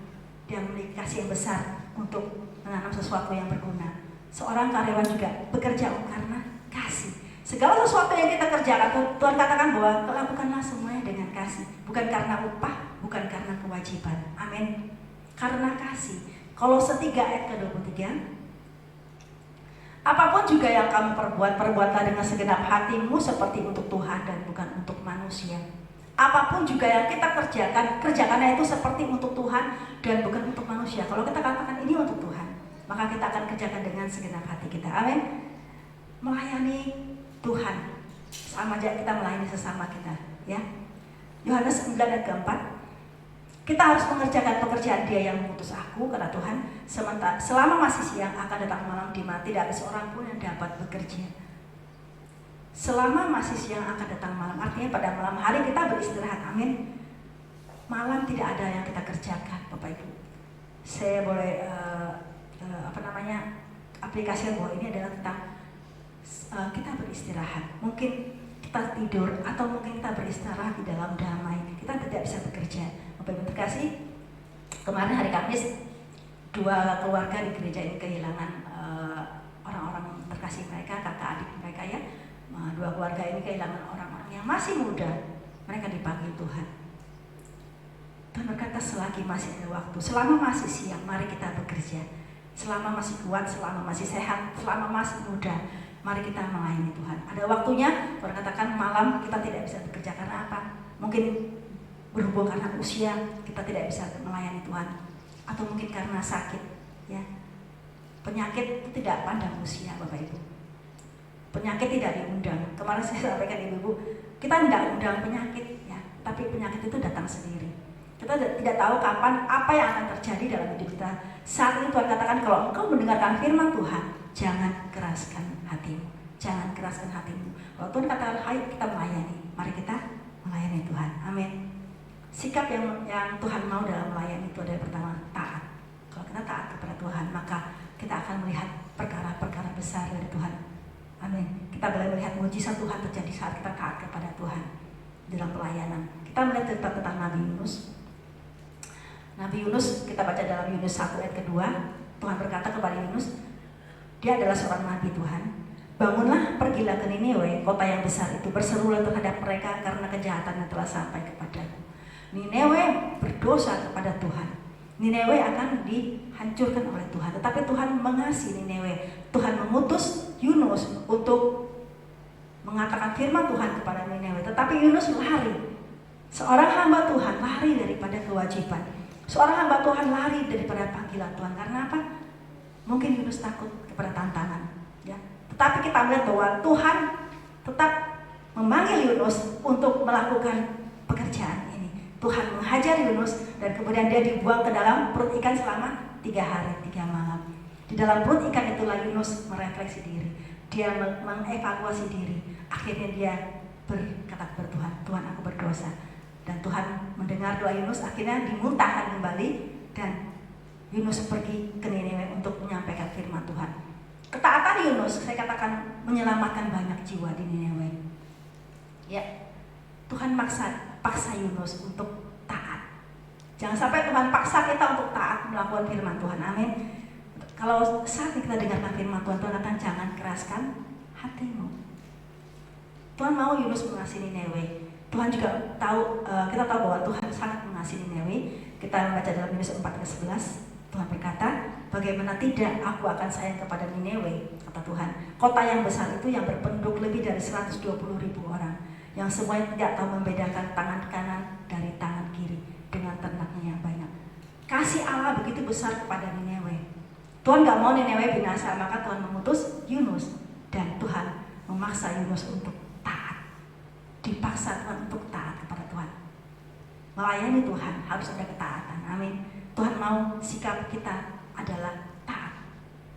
dia memiliki kasih yang besar untuk menanam sesuatu yang berguna. Seorang karyawan juga bekerja karena kasih. Segala sesuatu yang kita kerjakan, Tuhan katakan bahwa lakukanlah semuanya dengan kasih, bukan karena upah, bukan karena kewajiban. Amin. Karena kasih. Kolose 3 ayat ke-23. Apapun juga yang kamu perbuatlah dengan segenap hatimu seperti untuk Tuhan dan bukan untuk manusia. Apapun juga yang kita kerjakannya itu seperti untuk Tuhan dan bukan untuk manusia. Kalau kita katakan ini untuk Tuhan, maka kita akan kerjakan dengan segenap hati kita. Amin. Melayani Tuhan sama aja kita melayani sesama kita, ya. Yohanes 9 ayat ke-4. Kita harus mengerjakan pekerjaan Dia yang mengutus aku, kata Tuhan. Sementara selama masih siang akan datang malam di mana tidak ada seorang pun yang dapat bekerja. Selama masih siang akan datang malam, artinya pada malam hari kita beristirahat. Amin. Malam tidak ada yang kita kerjakan, Bapak Ibu. Saya boleh aplikasi bahwa ini adalah tentang kita beristirahat. Mungkin kita tidur atau mungkin kita beristirahat di dalam damai. Kita tidak bisa bekerja. Bapak Ibu terkasih, kemarin hari Kamis 2 keluarga di gereja ini kehilangan orang-orang terkasih mereka, kakak adik mereka ya. 2 keluarga ini kehilangan orang-orang yang masih muda. Mereka dipanggil Tuhan. Tuhan berkata selagi masih ada waktu, selama masih siang, mari kita bekerja. Selama masih kuat, selama masih sehat, selama masih muda, mari kita melayani Tuhan. Ada waktunya, Tuhan katakan malam kita tidak bisa bekerja karena apa? Mungkin berhubung karena usia kita tidak bisa melayani Tuhan, atau mungkin karena sakit, ya. Penyakit itu tidak pandang usia, Bapak Ibu. Penyakit tidak diundang. Kemarin saya sampaikan ibu-ibu, kita tidak undang penyakit, ya, tapi penyakit itu datang sendiri. Kita tidak tahu kapan apa yang akan terjadi dalam hidup kita. Saat ini Tuhan katakan kalau engkau mendengarkan firman Tuhan, jangan keraskan hatimu, jangan keraskan hatimu. Kalau Tuhan katakan, ayo kita melayani, mari kita melayani Tuhan. Amin. Sikap yang Tuhan mau dalam melayani itu adalah pertama taat. Kalau kita taat kepada Tuhan, maka kita akan melihat perkara-perkara besar dari Tuhan. Amin. Kita boleh melihat mujizat Tuhan terjadi saat kita taat kepada Tuhan dalam pelayanan. Kita melihat cerita tentang Nabi Yunus. Nabi Yunus, kita baca dalam Yunus 1 ayat kedua. Tuhan berkata kepada Yunus, dia adalah seorang nabi Tuhan. Bangunlah, pergilah ke Niniwe, kota yang besar itu, berserulah terhadap mereka karena kejahatan yang telah sampai kepadaku. Niniwe berdosa kepada Tuhan. Niniwe akan dihancurkan oleh Tuhan. Tetapi Tuhan mengasihi Niniwe. Tuhan mengutus Yunus untuk mengatakan firman Tuhan kepada Niniwe. Tetapi Yunus lari. Seorang hamba Tuhan lari daripada kewajiban. Seorang hamba Tuhan lari daripada panggilan Tuhan. Karena apa? Mungkin Yunus takut kepada tantangan, ya. Tetapi kita melihat bahwa Tuhan tetap memanggil Yunus untuk melakukan pekerjaan ini. Tuhan menghajar Yunus dan kemudian dia dibuang ke dalam perut ikan selama 3 hari 3 malam. Di dalam perut ikan itulah Yunus merefleksi diri. Dia mengevaluasi diri. Akhirnya dia berkata kepada Tuhan, Tuhan aku berdosa. Dan Tuhan mendengar doa Yunus, akhirnya dimuntahkan kembali dan Yunus pergi ke Niniwe untuk menyampaikan firman Tuhan. Ketaatan Yunus, saya katakan, menyelamatkan banyak jiwa di Niniwe. Ya, Tuhan paksa Yunus untuk taat. Jangan sampai Tuhan paksa kita untuk taat melakukan firman Tuhan. Amin. Kalau saat kita dengarkan firman Tuhan, Tuhan katakan jangan keraskan hatimu. Tuhan mau Yunus mengasihi Niniwe. Tuhan juga tahu, kita tahu bahwa Tuhan sangat mengasihi Niniwe. Kita membaca dalam Yunus 4:11. Tuhan berkata, bagaimana tidak aku akan sayang kepada Niniwe, kata Tuhan. Kota yang besar itu yang berpenduduk lebih dari 120.000 orang, yang semuanya tidak tahu membedakan tangan kanan dari tangan kiri dengan ternaknya yang banyak. Kasih Allah begitu besar kepada Niniwe. Tuhan gak mau Niniwe binasa, maka Tuhan mengutus Yunus. Dan Tuhan memaksa Yunus untuk taat. Dipaksa Tuhan untuk taat kepada Tuhan. Melayani Tuhan harus ada ketaatan. Amin. Tuhan mau sikap kita adalah taat.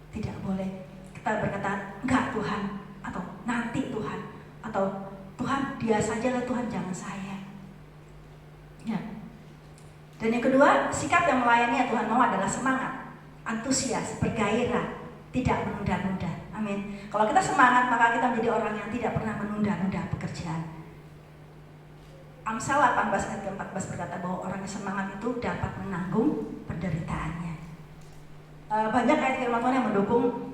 Tidak boleh kita berkata, enggak Tuhan, atau nanti Tuhan, atau Tuhan dia sajalah Tuhan, jangan saya. Ya. Dan yang kedua, sikap yang melayani yang Tuhan mau adalah semangat, antusias, bergairah, tidak menunda-nunda. Amin. Kalau kita semangat, maka kita menjadi orang yang tidak pernah menunda-nunda pekerjaan. Amsal 18 ayat ke-14 berkata bahwa orang yang semangat itu dapat menanggung penderitaannya. Banyak ayat firman Tuhan yang mendukung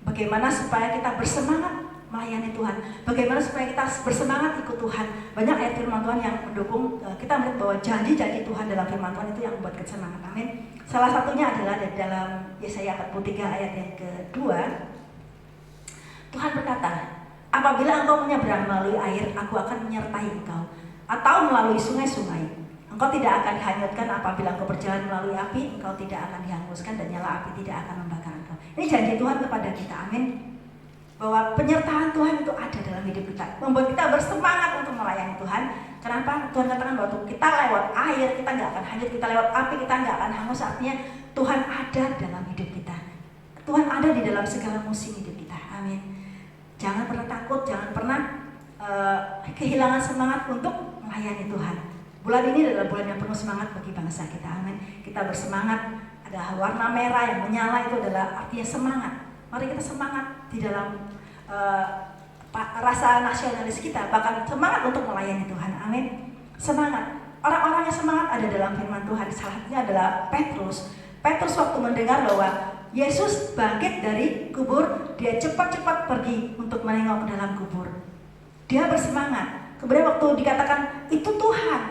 bagaimana supaya kita bersemangat melayani Tuhan, bagaimana supaya kita bersemangat ikut Tuhan. Banyak ayat firman Tuhan yang mendukung kita melihat bahwa janji-janji Tuhan dalam firman Tuhan itu yang membuat kita semangat. Amin. Salah satunya adalah dalam Yesaya 43 ayat yang kedua. Tuhan berkata, apabila engkau menyeberang melalui air, aku akan menyertai engkau. Atau melalui sungai-sungai, engkau tidak akan dihanyutkan. Apabila engkau berjalan melalui api, engkau tidak akan dihanguskan, dan nyala api tidak akan membakar engkau. Ini janji Tuhan kepada kita, amin. Bahwa penyertaan Tuhan itu ada dalam hidup kita, membuat kita bersemangat untuk melayani Tuhan. Kenapa? Tuhan katakan bahwa kita lewat air, kita nggak akan hanyut, kita lewat api, kita nggak akan hangus. Artinya Tuhan ada dalam hidup kita. Tuhan ada di dalam segala musim hidup kita, amin. Jangan pernah takut, jangan pernah kehilangan semangat untuk melayani Tuhan. Bulan ini adalah bulan yang penuh semangat bagi bangsa kita, amin. Kita bersemangat, ada warna merah yang menyala, itu adalah artinya semangat. Mari kita semangat di dalam rasa nasionalis kita, bahkan semangat untuk melayani Tuhan, amin. Semangat. Orang-orang yang semangat ada dalam firman Tuhan. Salah satunya adalah Petrus. Petrus waktu mendengar bahwa Yesus bangkit dari kubur, dia cepat-cepat pergi untuk menengok ke dalam kubur. Dia bersemangat. Kemudian waktu dikatakan itu Tuhan,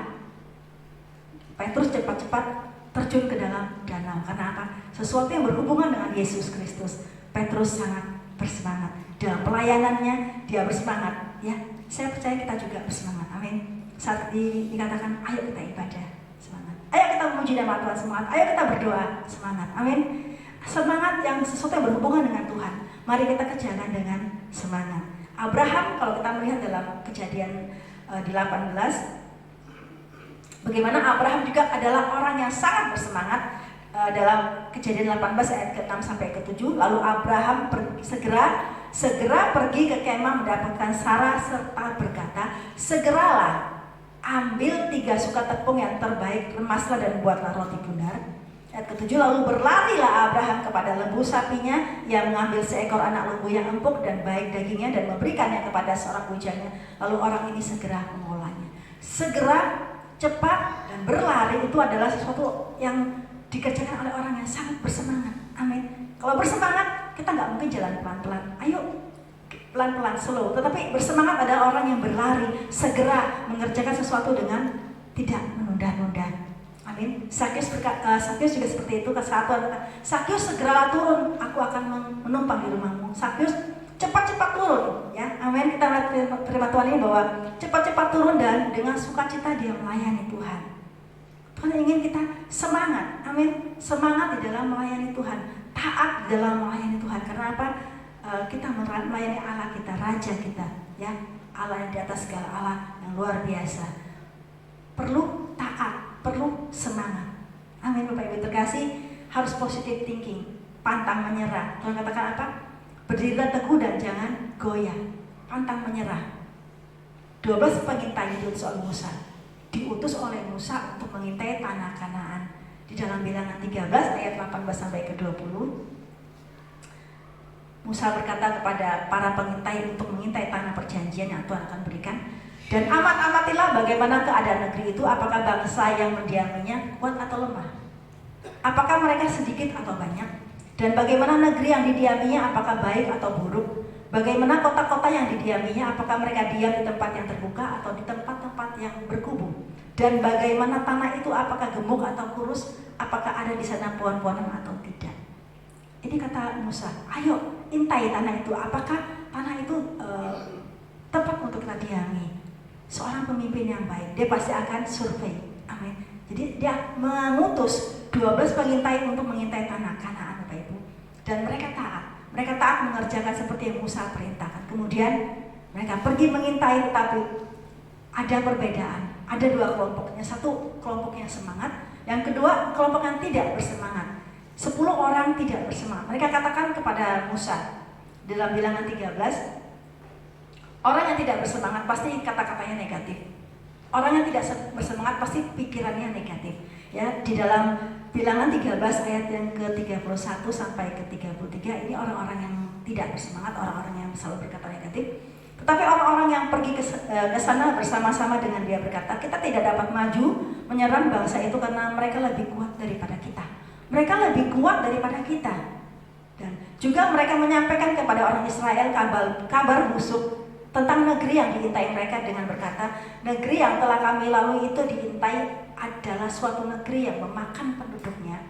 Petrus cepat-cepat terjun ke dalam danau. Karena apa? Sesuatu yang berhubungan dengan Yesus Kristus. Petrus sangat bersemangat. Dalam pelayanannya dia bersemangat. Ya, saya percaya kita juga bersemangat. Amin. Saat dikatakan ayo kita ibadah, semangat. Ayo kita memuji nama Tuhan, semangat. Ayo kita berdoa, semangat. Amin. Semangat yang sesuatu yang berhubungan dengan Tuhan. Mari kita kerjakan dengan semangat. Abraham, kalau kita melihat dalam Kejadian 18, bagaimana Abraham juga adalah orang yang sangat bersemangat. Dalam Kejadian 18 ayat ke-6 sampai ke-7, lalu Abraham segera pergi ke kemah mendapatkan Sarah serta berkata, segeralah ambil 3 suka tepung yang terbaik, remaslah dan buatlah roti bundar. Ayat ke-7, lalu berlarilah Abraham kepada lembu sapinya, yang mengambil seekor anak lembu yang empuk dan baik dagingnya dan memberikannya kepada seorang bujangnya. Lalu orang ini segera mengolahnya. Segera, cepat, dan berlari itu adalah sesuatu yang dikerjakan oleh orang yang sangat bersemangat. Amin. Kalau bersemangat, kita nggak mungkin jalan pelan-pelan. Ayo pelan-pelan, slow. Tetapi bersemangat adalah orang yang berlari, segera mengerjakan sesuatu dengan tidak menunda-nunda. Amin. Sakyus juga seperti itu. Sakyus segeralah turun, aku akan menumpang di rumahmu. Sakyus cepat-cepat turun, ya. Amin. Kita terima Tuhan ini bahwa cepat-cepat turun dan dengan sukacita dia melayani Tuhan. Tuhan ingin kita semangat, amin. Semangat di dalam melayani Tuhan, taat di dalam melayani Tuhan. Karena apa? Kita melayani Allah kita, Raja kita, ya. Allah yang di atas segala, Allah yang luar biasa. Perlu taat, perlu semangat. Amin. Bapak Ibu terkasih, harus positive thinking. pantang menyerah. Tuhan katakan apa? Berdirilah teguh dan jangan goyah. Pantang menyerah. 12 pengintai diutus oleh Musa. Diutus oleh Musa untuk mengintai tanah Kanaan. Di dalam Bilangan 13 ayat 18 sampai ke 20. Musa berkata kepada para pengintai untuk mengintai tanah perjanjian yang Tuhan akan berikan. Dan amatilah bagaimana keadaan negeri itu, apakah bangsa yang mendiaminya kuat atau lemah, apakah mereka sedikit atau banyak, dan bagaimana negeri yang didiaminya, apakah baik atau buruk, bagaimana kota-kota yang didiaminya, apakah mereka diam di tempat yang terbuka atau di tempat-tempat yang berkubu, dan bagaimana tanah itu, apakah gemuk atau kurus, apakah ada di sana pohon-pohonan atau tidak. Ini kata Musa, ayo intai tanah itu, apakah tanah itu tepat untuk kita diami. Seorang pemimpin yang baik, dia pasti akan survei. Amin. Jadi dia mengutus 12 pengintai untuk mengintai tanah Kanaan, Bapak Ibu. Dan mereka taat. Mereka taat mengerjakan seperti yang Musa perintahkan. Kemudian mereka pergi mengintai, tetapi ada perbedaan. Ada 2 kelompoknya. Satu kelompok yang semangat, yang kedua kelompok yang tidak bersemangat. 10 orang tidak bersemangat. Mereka katakan kepada Musa dalam Bilangan 13, orang yang tidak bersemangat pasti kata-katanya negatif. Orang yang tidak bersemangat pasti pikirannya negatif. Ya, di dalam Bilangan 13 ayat yang ke-31 sampai ke-33 ini orang-orang yang tidak bersemangat, orang-orang yang selalu berkata negatif. Tetapi orang-orang yang pergi ke sana bersama-sama dengan dia berkata, kita tidak dapat maju menyerang bangsa itu karena mereka lebih kuat daripada kita. Mereka lebih kuat daripada kita. Dan juga mereka menyampaikan kepada orang Israel kabar busuk tentang negeri yang diintai mereka dengan berkata, negeri yang telah kami lalui itu diintai adalah suatu negeri yang memakan penduduknya.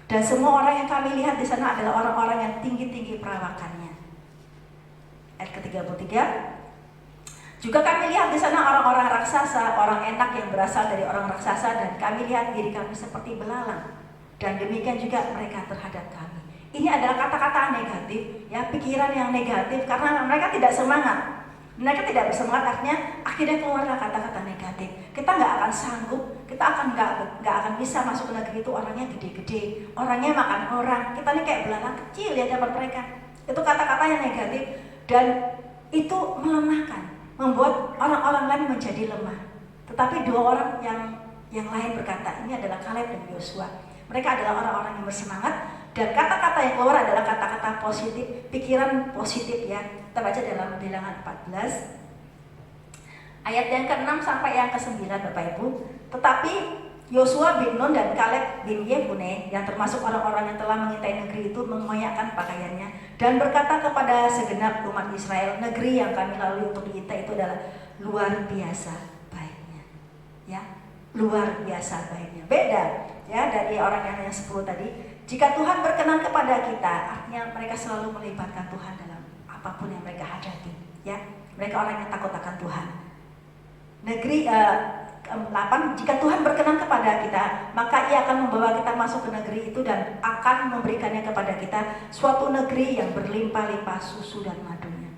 Dan semua orang yang kami lihat di sana adalah orang-orang yang tinggi-tinggi perawakannya. Ayat ke-33. Juga kami lihat di sana orang-orang raksasa, orang enak yang berasal dari orang raksasa, dan kami lihat diri kami seperti belalang. Dan demikian juga mereka terhadap kami. Ini adalah kata-kata negatif, ya, pikiran yang negatif karena mereka tidak semangat. Mereka tidak bersemangat, artinya akhirnya keluarlah kata-kata negatif. Kita nggak akan sanggup, kita nggak akan bisa masuk ke negeri itu, orangnya gede-gede, orangnya makan orang. Kita nih kayak belalang kecil ya dapat mereka. Itu kata-kata yang negatif dan itu melemahkan, membuat orang-orang lain menjadi lemah. Tetapi 2 orang yang lain berkata, ini adalah Kaleb dan Yosua. Mereka adalah orang-orang yang bersemangat dan kata-kata yang keluar adalah kata-kata positif, pikiran positif ya. Kita baca dalam Bilangan 14 ayat yang ke-6 sampai yang ke-9 Bapak Ibu. Tetapi Yosua bin Nun dan Kaleb bin Yefune yang termasuk orang-orang yang telah mengintai negeri itu mengoyakkan pakaiannya dan berkata kepada segenap umat Israel, negeri yang kami lalui untuk diintai itu adalah luar biasa baiknya. Ya, luar biasa baiknya. Beda ya dari orang yang 10 tadi. Jika Tuhan berkenan kepada kita, artinya mereka selalu melibatkan Tuhan dalam apapun yang mereka hadapi. Ya, mereka orang yang takut akan Tuhan. Negeri 8, jika Tuhan berkenan kepada kita, maka Ia akan membawa kita masuk ke negeri itu dan akan memberikannya kepada kita, suatu negeri yang berlimpah-limpah susu dan madunya.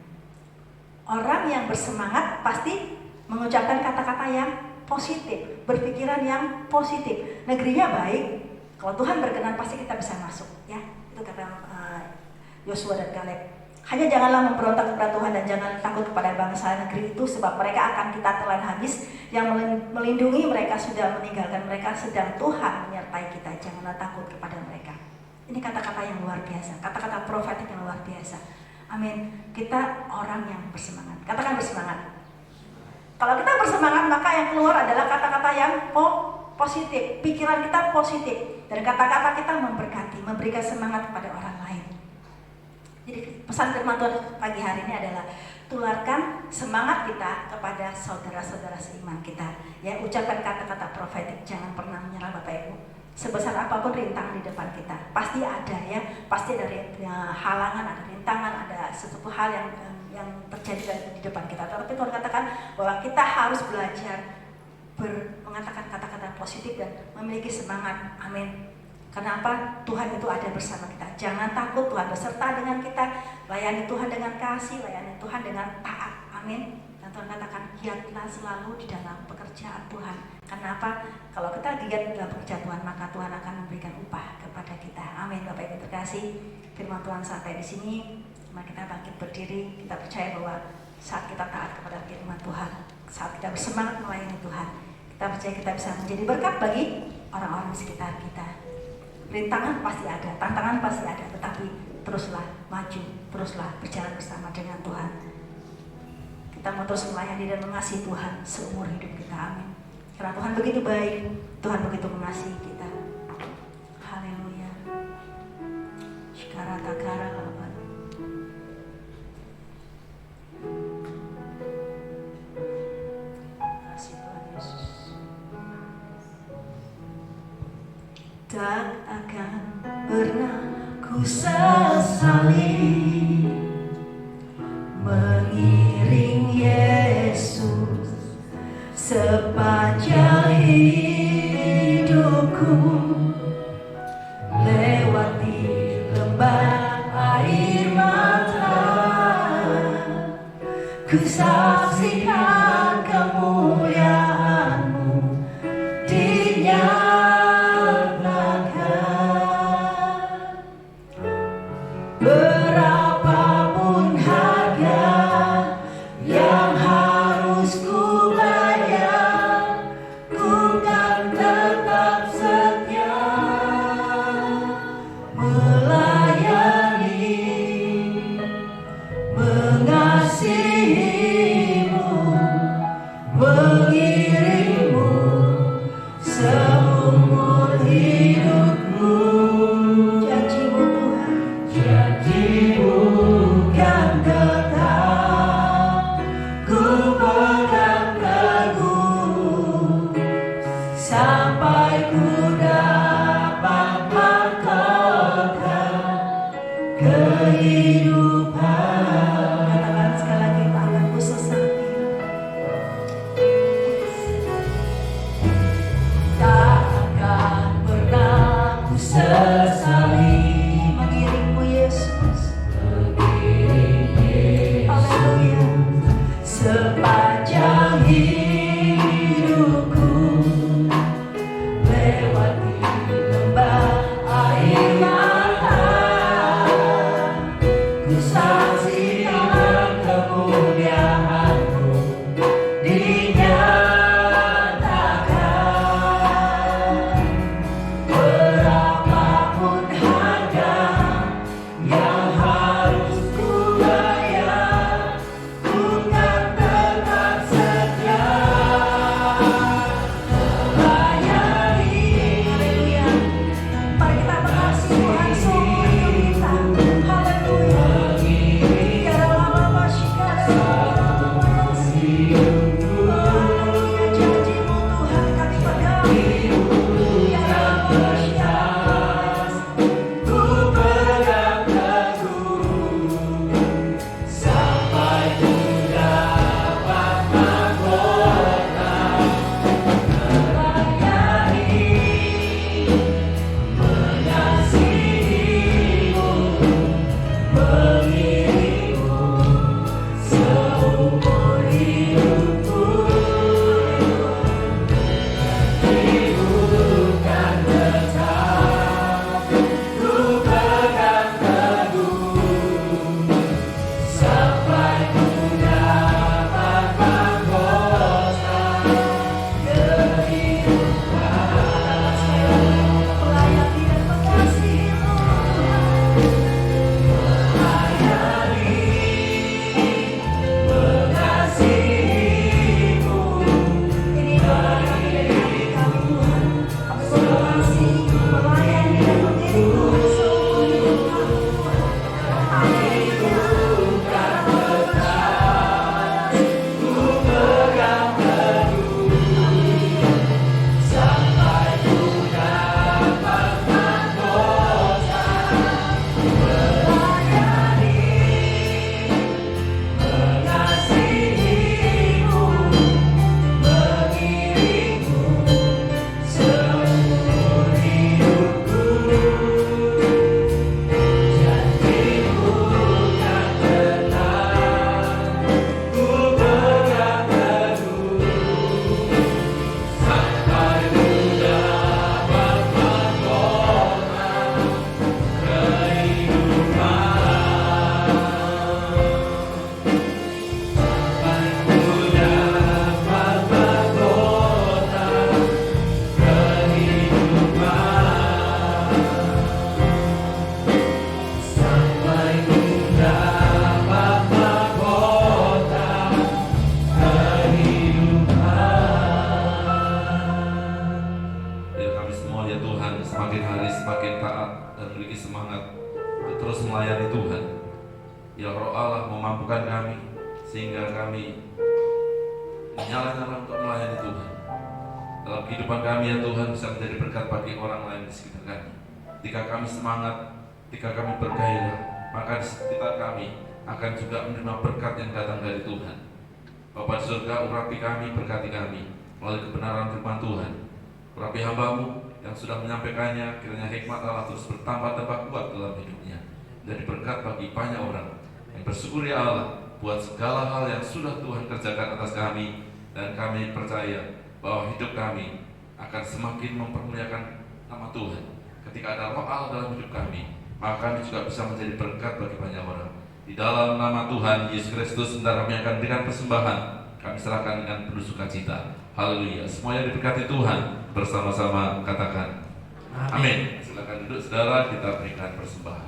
Orang yang bersemangat pasti mengucapkan kata-kata yang positif, berpikiran yang positif. Negerinya baik, kalau Tuhan berkenan pasti kita bisa masuk. Ya, itu kata Yosua dan Kaleb. Hanya janganlah memberontak kepada Tuhan dan jangan takut kepada bangsa negeri itu, sebab mereka akan kita telan habis. Yang melindungi mereka sudah meninggalkan mereka, sedang Tuhan menyertai kita. Janganlah takut kepada mereka. Ini kata-kata yang luar biasa, kata-kata profetik yang luar biasa. Amin. Kita orang yang bersemangat. Katakan bersemangat. Kalau kita bersemangat, maka yang keluar adalah kata-kata yang positif, pikiran kita positif, dan kata-kata kita memberkati, memberikan semangat kepada orang lain. Jadi pesan firman Tuhan pagi hari ini adalah tularkan semangat kita kepada saudara-saudara seiman kita. Ya, ucapkan kata-kata profetik, jangan pernah menyerah Bapak Ibu. Sebesar apapun rintangan di depan kita, pasti ada ya, pasti ada halangan, ada rintangan, ada sesuatu hal yang terjadi di depan kita. Tetapi Tuhan katakan bahwa kita harus belajar mengatakan kata-kata positif dan memiliki semangat. Amin. Karena apa? Tuhan itu ada bersama kita. Jangan takut, Tuhan beserta dengan kita. Layani Tuhan dengan kasih, layani Tuhan dengan taat. Amin. Dan Tuhan katakan, giatlah selalu di dalam pekerjaan Tuhan. Karena apa? Kalau kita giat dalam pekerjaan Tuhan, maka Tuhan akan memberikan upah kepada kepada kita. Amin. Bapak Ibu terkasih, firman Tuhan sampai di sini. Mari kita bangkit berdiri. Kita percaya bahwa saat kita taat kepada firman Tuhan, saat kita bersemangat melayani Tuhan, kita percaya kita bisa menjadi berkat bagi orang-orang di sekitar kita. Rintangan pasti ada, tantangan pasti ada, tetapi teruslah maju, teruslah berjalan bersama dengan Tuhan. Kita mau terus melayani dan mengasihi Tuhan seumur hidup kita. Amin. Karena Tuhan begitu baik, Tuhan begitu mengasihi kita. Haleluya. Shikara takara laban. Kasih Tuhan Yesus. Tak akan pernah ku sesali mengiring Yesus sepanjang hidupku, lewati lembah air mata, ku saksikan kemuliaan-Mu dinyatakan. Berapapun harga yang harus ku bayar, ku kan tetap setia melayani, mengasihi-Mu, mengiring-Mu seumur hidupku. Janji-Mu Tuhan, janji-Mu kan tetap ku pegang teguh sampai ku dapat mahkota kehidupan. Katakan sekali lagi, tak akan ku sesali, tak akan pernah ku sesali mengiring-Mu Yesus. Haleluya. Sepanjang hidupku, lewati lembah air mata, ku saksikan kemuliaan-Mu dinyatakan. Berapapun harga yang harus ku bayar, ku kan tetap setia
Ya Roh Allah memampukan kami sehingga kami menyala-nyala untuk melayani Tuhan. Dalam kehidupan kami ya Tuhan bisa menjadi berkat bagi orang lain di sekitar kami. Ketika kami semangat, ketika kami bergairah, maka di sekitar kami akan juga menerima berkat yang datang dari Tuhan. Bapa di surga, urapi kami, berkati kami melalui kebenaran firman Tuhan. Urapi hamba-Mu yang sudah menyampaikannya, kiranya hikmat Allah terus bertambah-tambah kuat dalam hidupnya, jadi berkat bagi banyak orang yang bersyukur ya Allah buat segala hal yang sudah Tuhan kerjakan atas kami, dan kami percaya bahwa hidup kami akan semakin mempermuliakan nama Tuhan. Ketika ada Roh Allah dalam hidup kami, maka kami juga bisa menjadi berkat bagi banyak orang. Di dalam nama Tuhan Yesus Kristus, sebentar kami akan berikan persembahan. Kami serahkan dengan penuh sukacita. Haleluya. Semuanya diberkati Tuhan. Bersama-sama katakan amin. Silakan duduk saudara, kita berikan persembahan.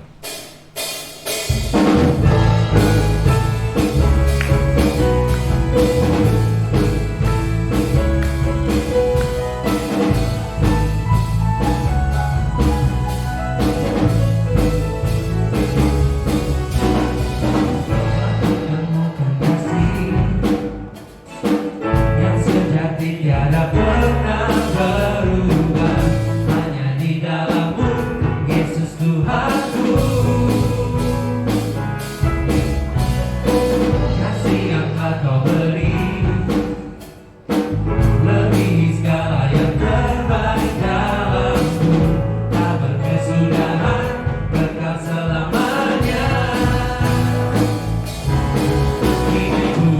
Tiada pernah berubah, hanya di dalam-Mu Yesus Tuhanku. Kasih yang telah Kau beri lebih segala yang terbaik dalamku, tak berkesudahan, kekal selamanya. Hidupku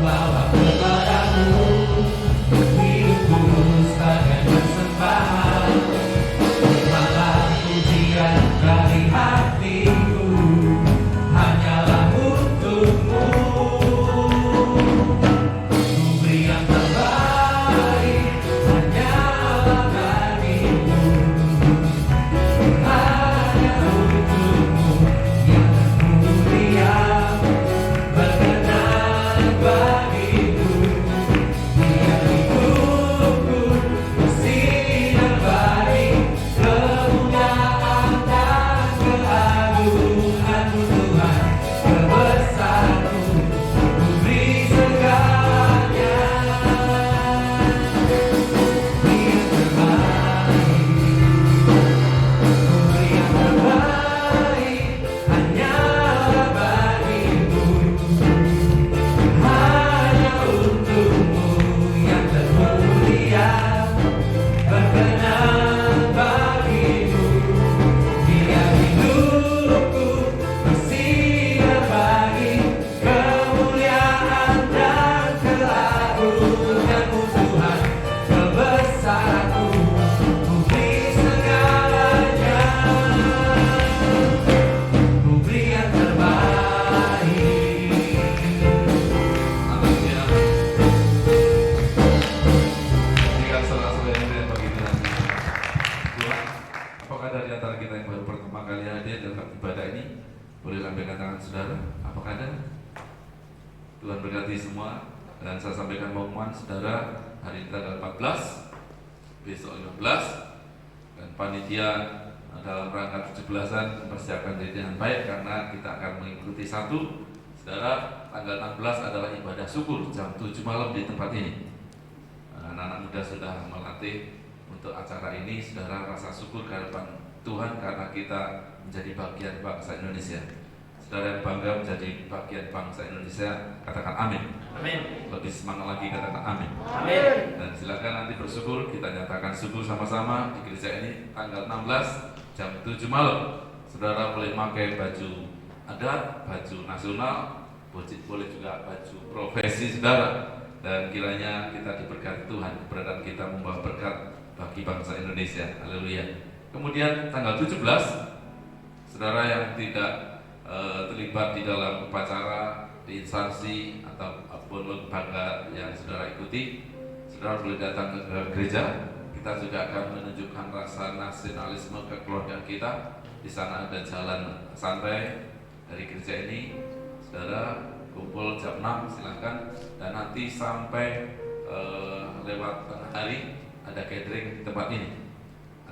bawa kepadamu, hidupku sebagai persembahan, terimalah pujian dari hatiku, hanyalah untuk-Mu. Ku beri yang terbaik, hanyalah bagi-Mu, hanya untuk-Mu yang termulia, berkenan bagi-Mu. Biar hidupku bersinar bagi kemuliaan dan keagungan-Mu Tuhan, kebesaran-Mu, ku beri segalanya. Beri yang terbaik, ku beri yang terbaik, hanyalah bagi-Mu, hanya untuk-Mu yang termulia, berkenan bagi-Mu. Biar hidupku bersinar bagi kemuliaan dan keagungan-Mu Tuhan, kebesaran-Mu, ku beri segalanya. Ku beri yang terbaik.
Haleluya. Berikan saudara-saudara yang kalian bagi Tuhan. Tuhan, apakah ada di antara kita yang baru pertama kali hadir dalam ibadah ini? Boleh lambaikan tangan saudara. Apakah ada? Tuhan berkati semua. Dan saya sampaikan pengumuman saudara, hari ini tanggal 14, besok 15, dan panitia dalam rangka 17-an mempersiapkan diri dengan baik karena kita akan mengikuti satu. Saudara, tanggal 16 adalah ibadah syukur jam 7 malam di tempat ini. Anak-anak muda sudah melatih untuk acara ini. Saudara, rasa syukur kehadapan Tuhan karena kita menjadi bagian bangsa Indonesia. Saudara yang bangga menjadi bagian bangsa Indonesia, katakan amin.
Amin.
Lebih semangat lagi, katakan amin.
Amin.
Dan silakan nanti bersyukur, kita nyatakan syukur sama-sama di gereja ini tanggal 16 jam 7 malam. Saudara boleh pakai baju adat, baju nasional, boleh juga baju profesi saudara. Dan kiranya kita diberkati Tuhan, keberadaan kita membawa berkat bagi bangsa Indonesia. Haleluya. Kemudian tanggal 17, saudara yang tidak terlibat di dalam upacara di instansi ataupun lembaga yang saudara ikuti, saudara boleh datang ke gereja. Kita juga akan menunjukkan rasa nasionalisme kekeluargaan kita. Di sana ada jalan santai dari gereja ini. Saudara kumpul jam 6 silakan, dan nanti sampai lewat tengah hari ada catering di tempat ini.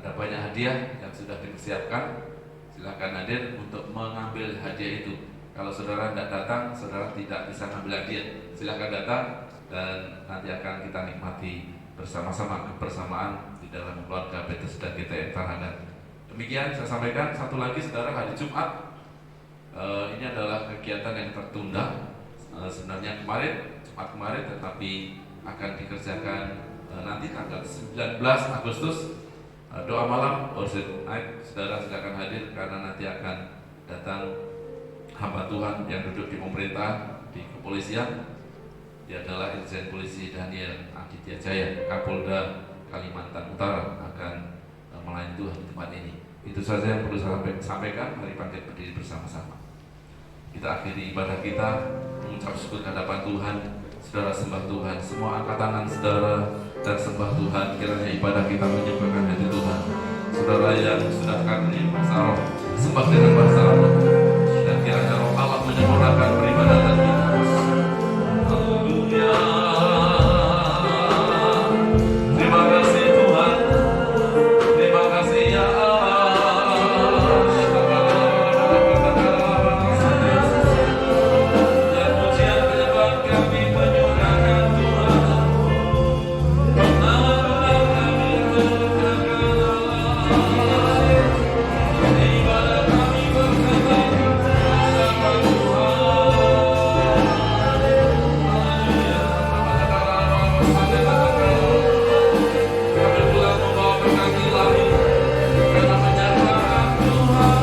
Ada banyak hadiah yang sudah dipersiapkan. Silakan hadir untuk mengambil hadiah itu. Kalau saudara tidak datang, saudara tidak bisa ngambil hadiah. Silakan datang dan nanti akan kita nikmati bersama-sama kebersamaan di dalam keluarga Bethesda GTM Taragan. Demikian saya sampaikan. Satu lagi saudara, hari Jumat ini adalah kegiatan yang tertunda sebenarnya Jumat kemarin, tetapi akan dikerjakan nanti tanggal 19 Agustus. Doa malam worship night. Saudara silakan hadir karena nanti akan datang hamba Tuhan yang duduk di pemerintah, di kepolisian. Dia adalah Irjen Polisi Daniel Aditya Jaya, Kapolda Kalimantan Utara, akan melayani Tuhan di tempat ini. Itu saja yang perlu saya sampaikan. Mari bangkit berdiri bersama-sama. Kita akhiri ibadah kita mengucap syukur kehadapan Tuhan. Saudara sembah Tuhan, semua angkat tangan saudara dan sembah Tuhan. Kiranya ibadah kita menyukakan hati Tuhan. Saudara yang sudah karuni bahasa roh, sembah dengan bahasa roh, dan kiranya roh Allah menyempurnakan peribadatan kita. Haleluya. Terima kasih Tuhan. Terima kasih ya Allah. Dan pujian penyembah kami menyurahkan Tuhan. Benar-benar kami menyurahkan Allah. Ibadah kami berkata bersama Tuhan. Kami pulang membawa berkat ilahi karena menyerahkan Tuhan.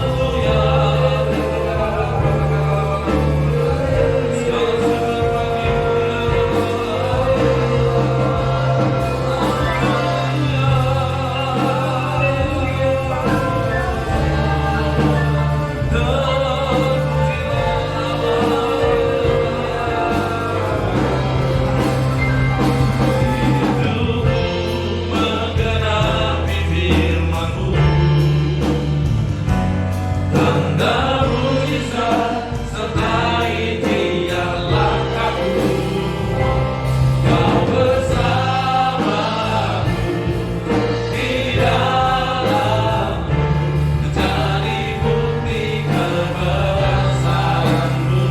Haleluya. Segala syukur bagi menggenapi firman-Mu, tanda mujizat sertai tiap langkahku. Kau bersamaku di dalam, jadi bukti kebesaran-Mu.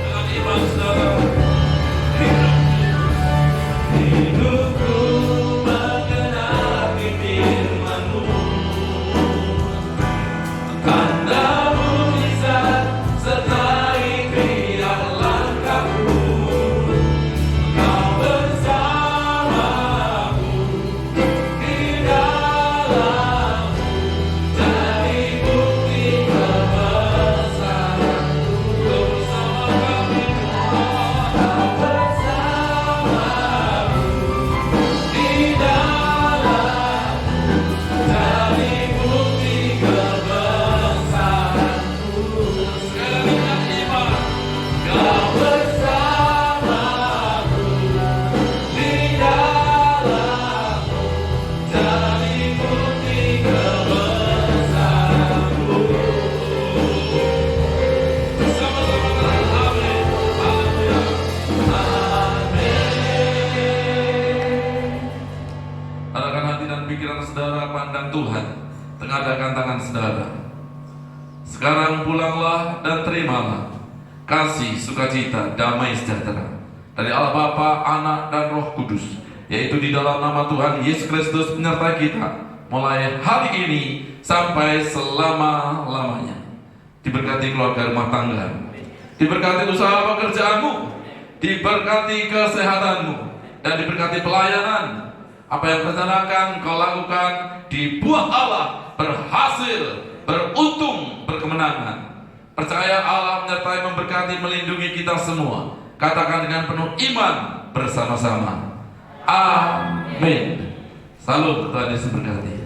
Dengan iman saudara, hidupku menggenapi firman-Mu, tanda mujizat sertai tiap langkahku. Kau bersamaku di dalam, jadi bukti kebesaran-Mu. Kau bersama kami, Kau bersamaku di dalam, jadi bukti kebesaran-Mu. Sekali dengan iman, Kau bersamaku di dalam, jadi bukti kebesaran-Mu. Bersama-sama dengan amin. Haleluya. Amin. Arahkan hati dan pikiran saudara pandang Tuhan, tengadahkan tangan saudara. Sekarang pulanglah dan terimalah kasih, sukacita, damai sejahtera dari Allah Bapa, Anak, dan Roh Kudus, yaitu di dalam nama Tuhan Yesus Kristus menyertai kita mulai hari ini sampai selama-lamanya. Diberkati keluarga rumah tangga, diberkati usaha pekerjaanmu, diberkati kesehatanmu, dan diberkati pelayanan. Apa yang rencanakan kau lakukan di buah Allah berhasil, beruntung, berkemenangan. Percaya Allah menyertai, memberkati, melindungi kita semua. Katakan dengan penuh iman bersama-sama. Amin. Salam, Tuhan Yesus berkati.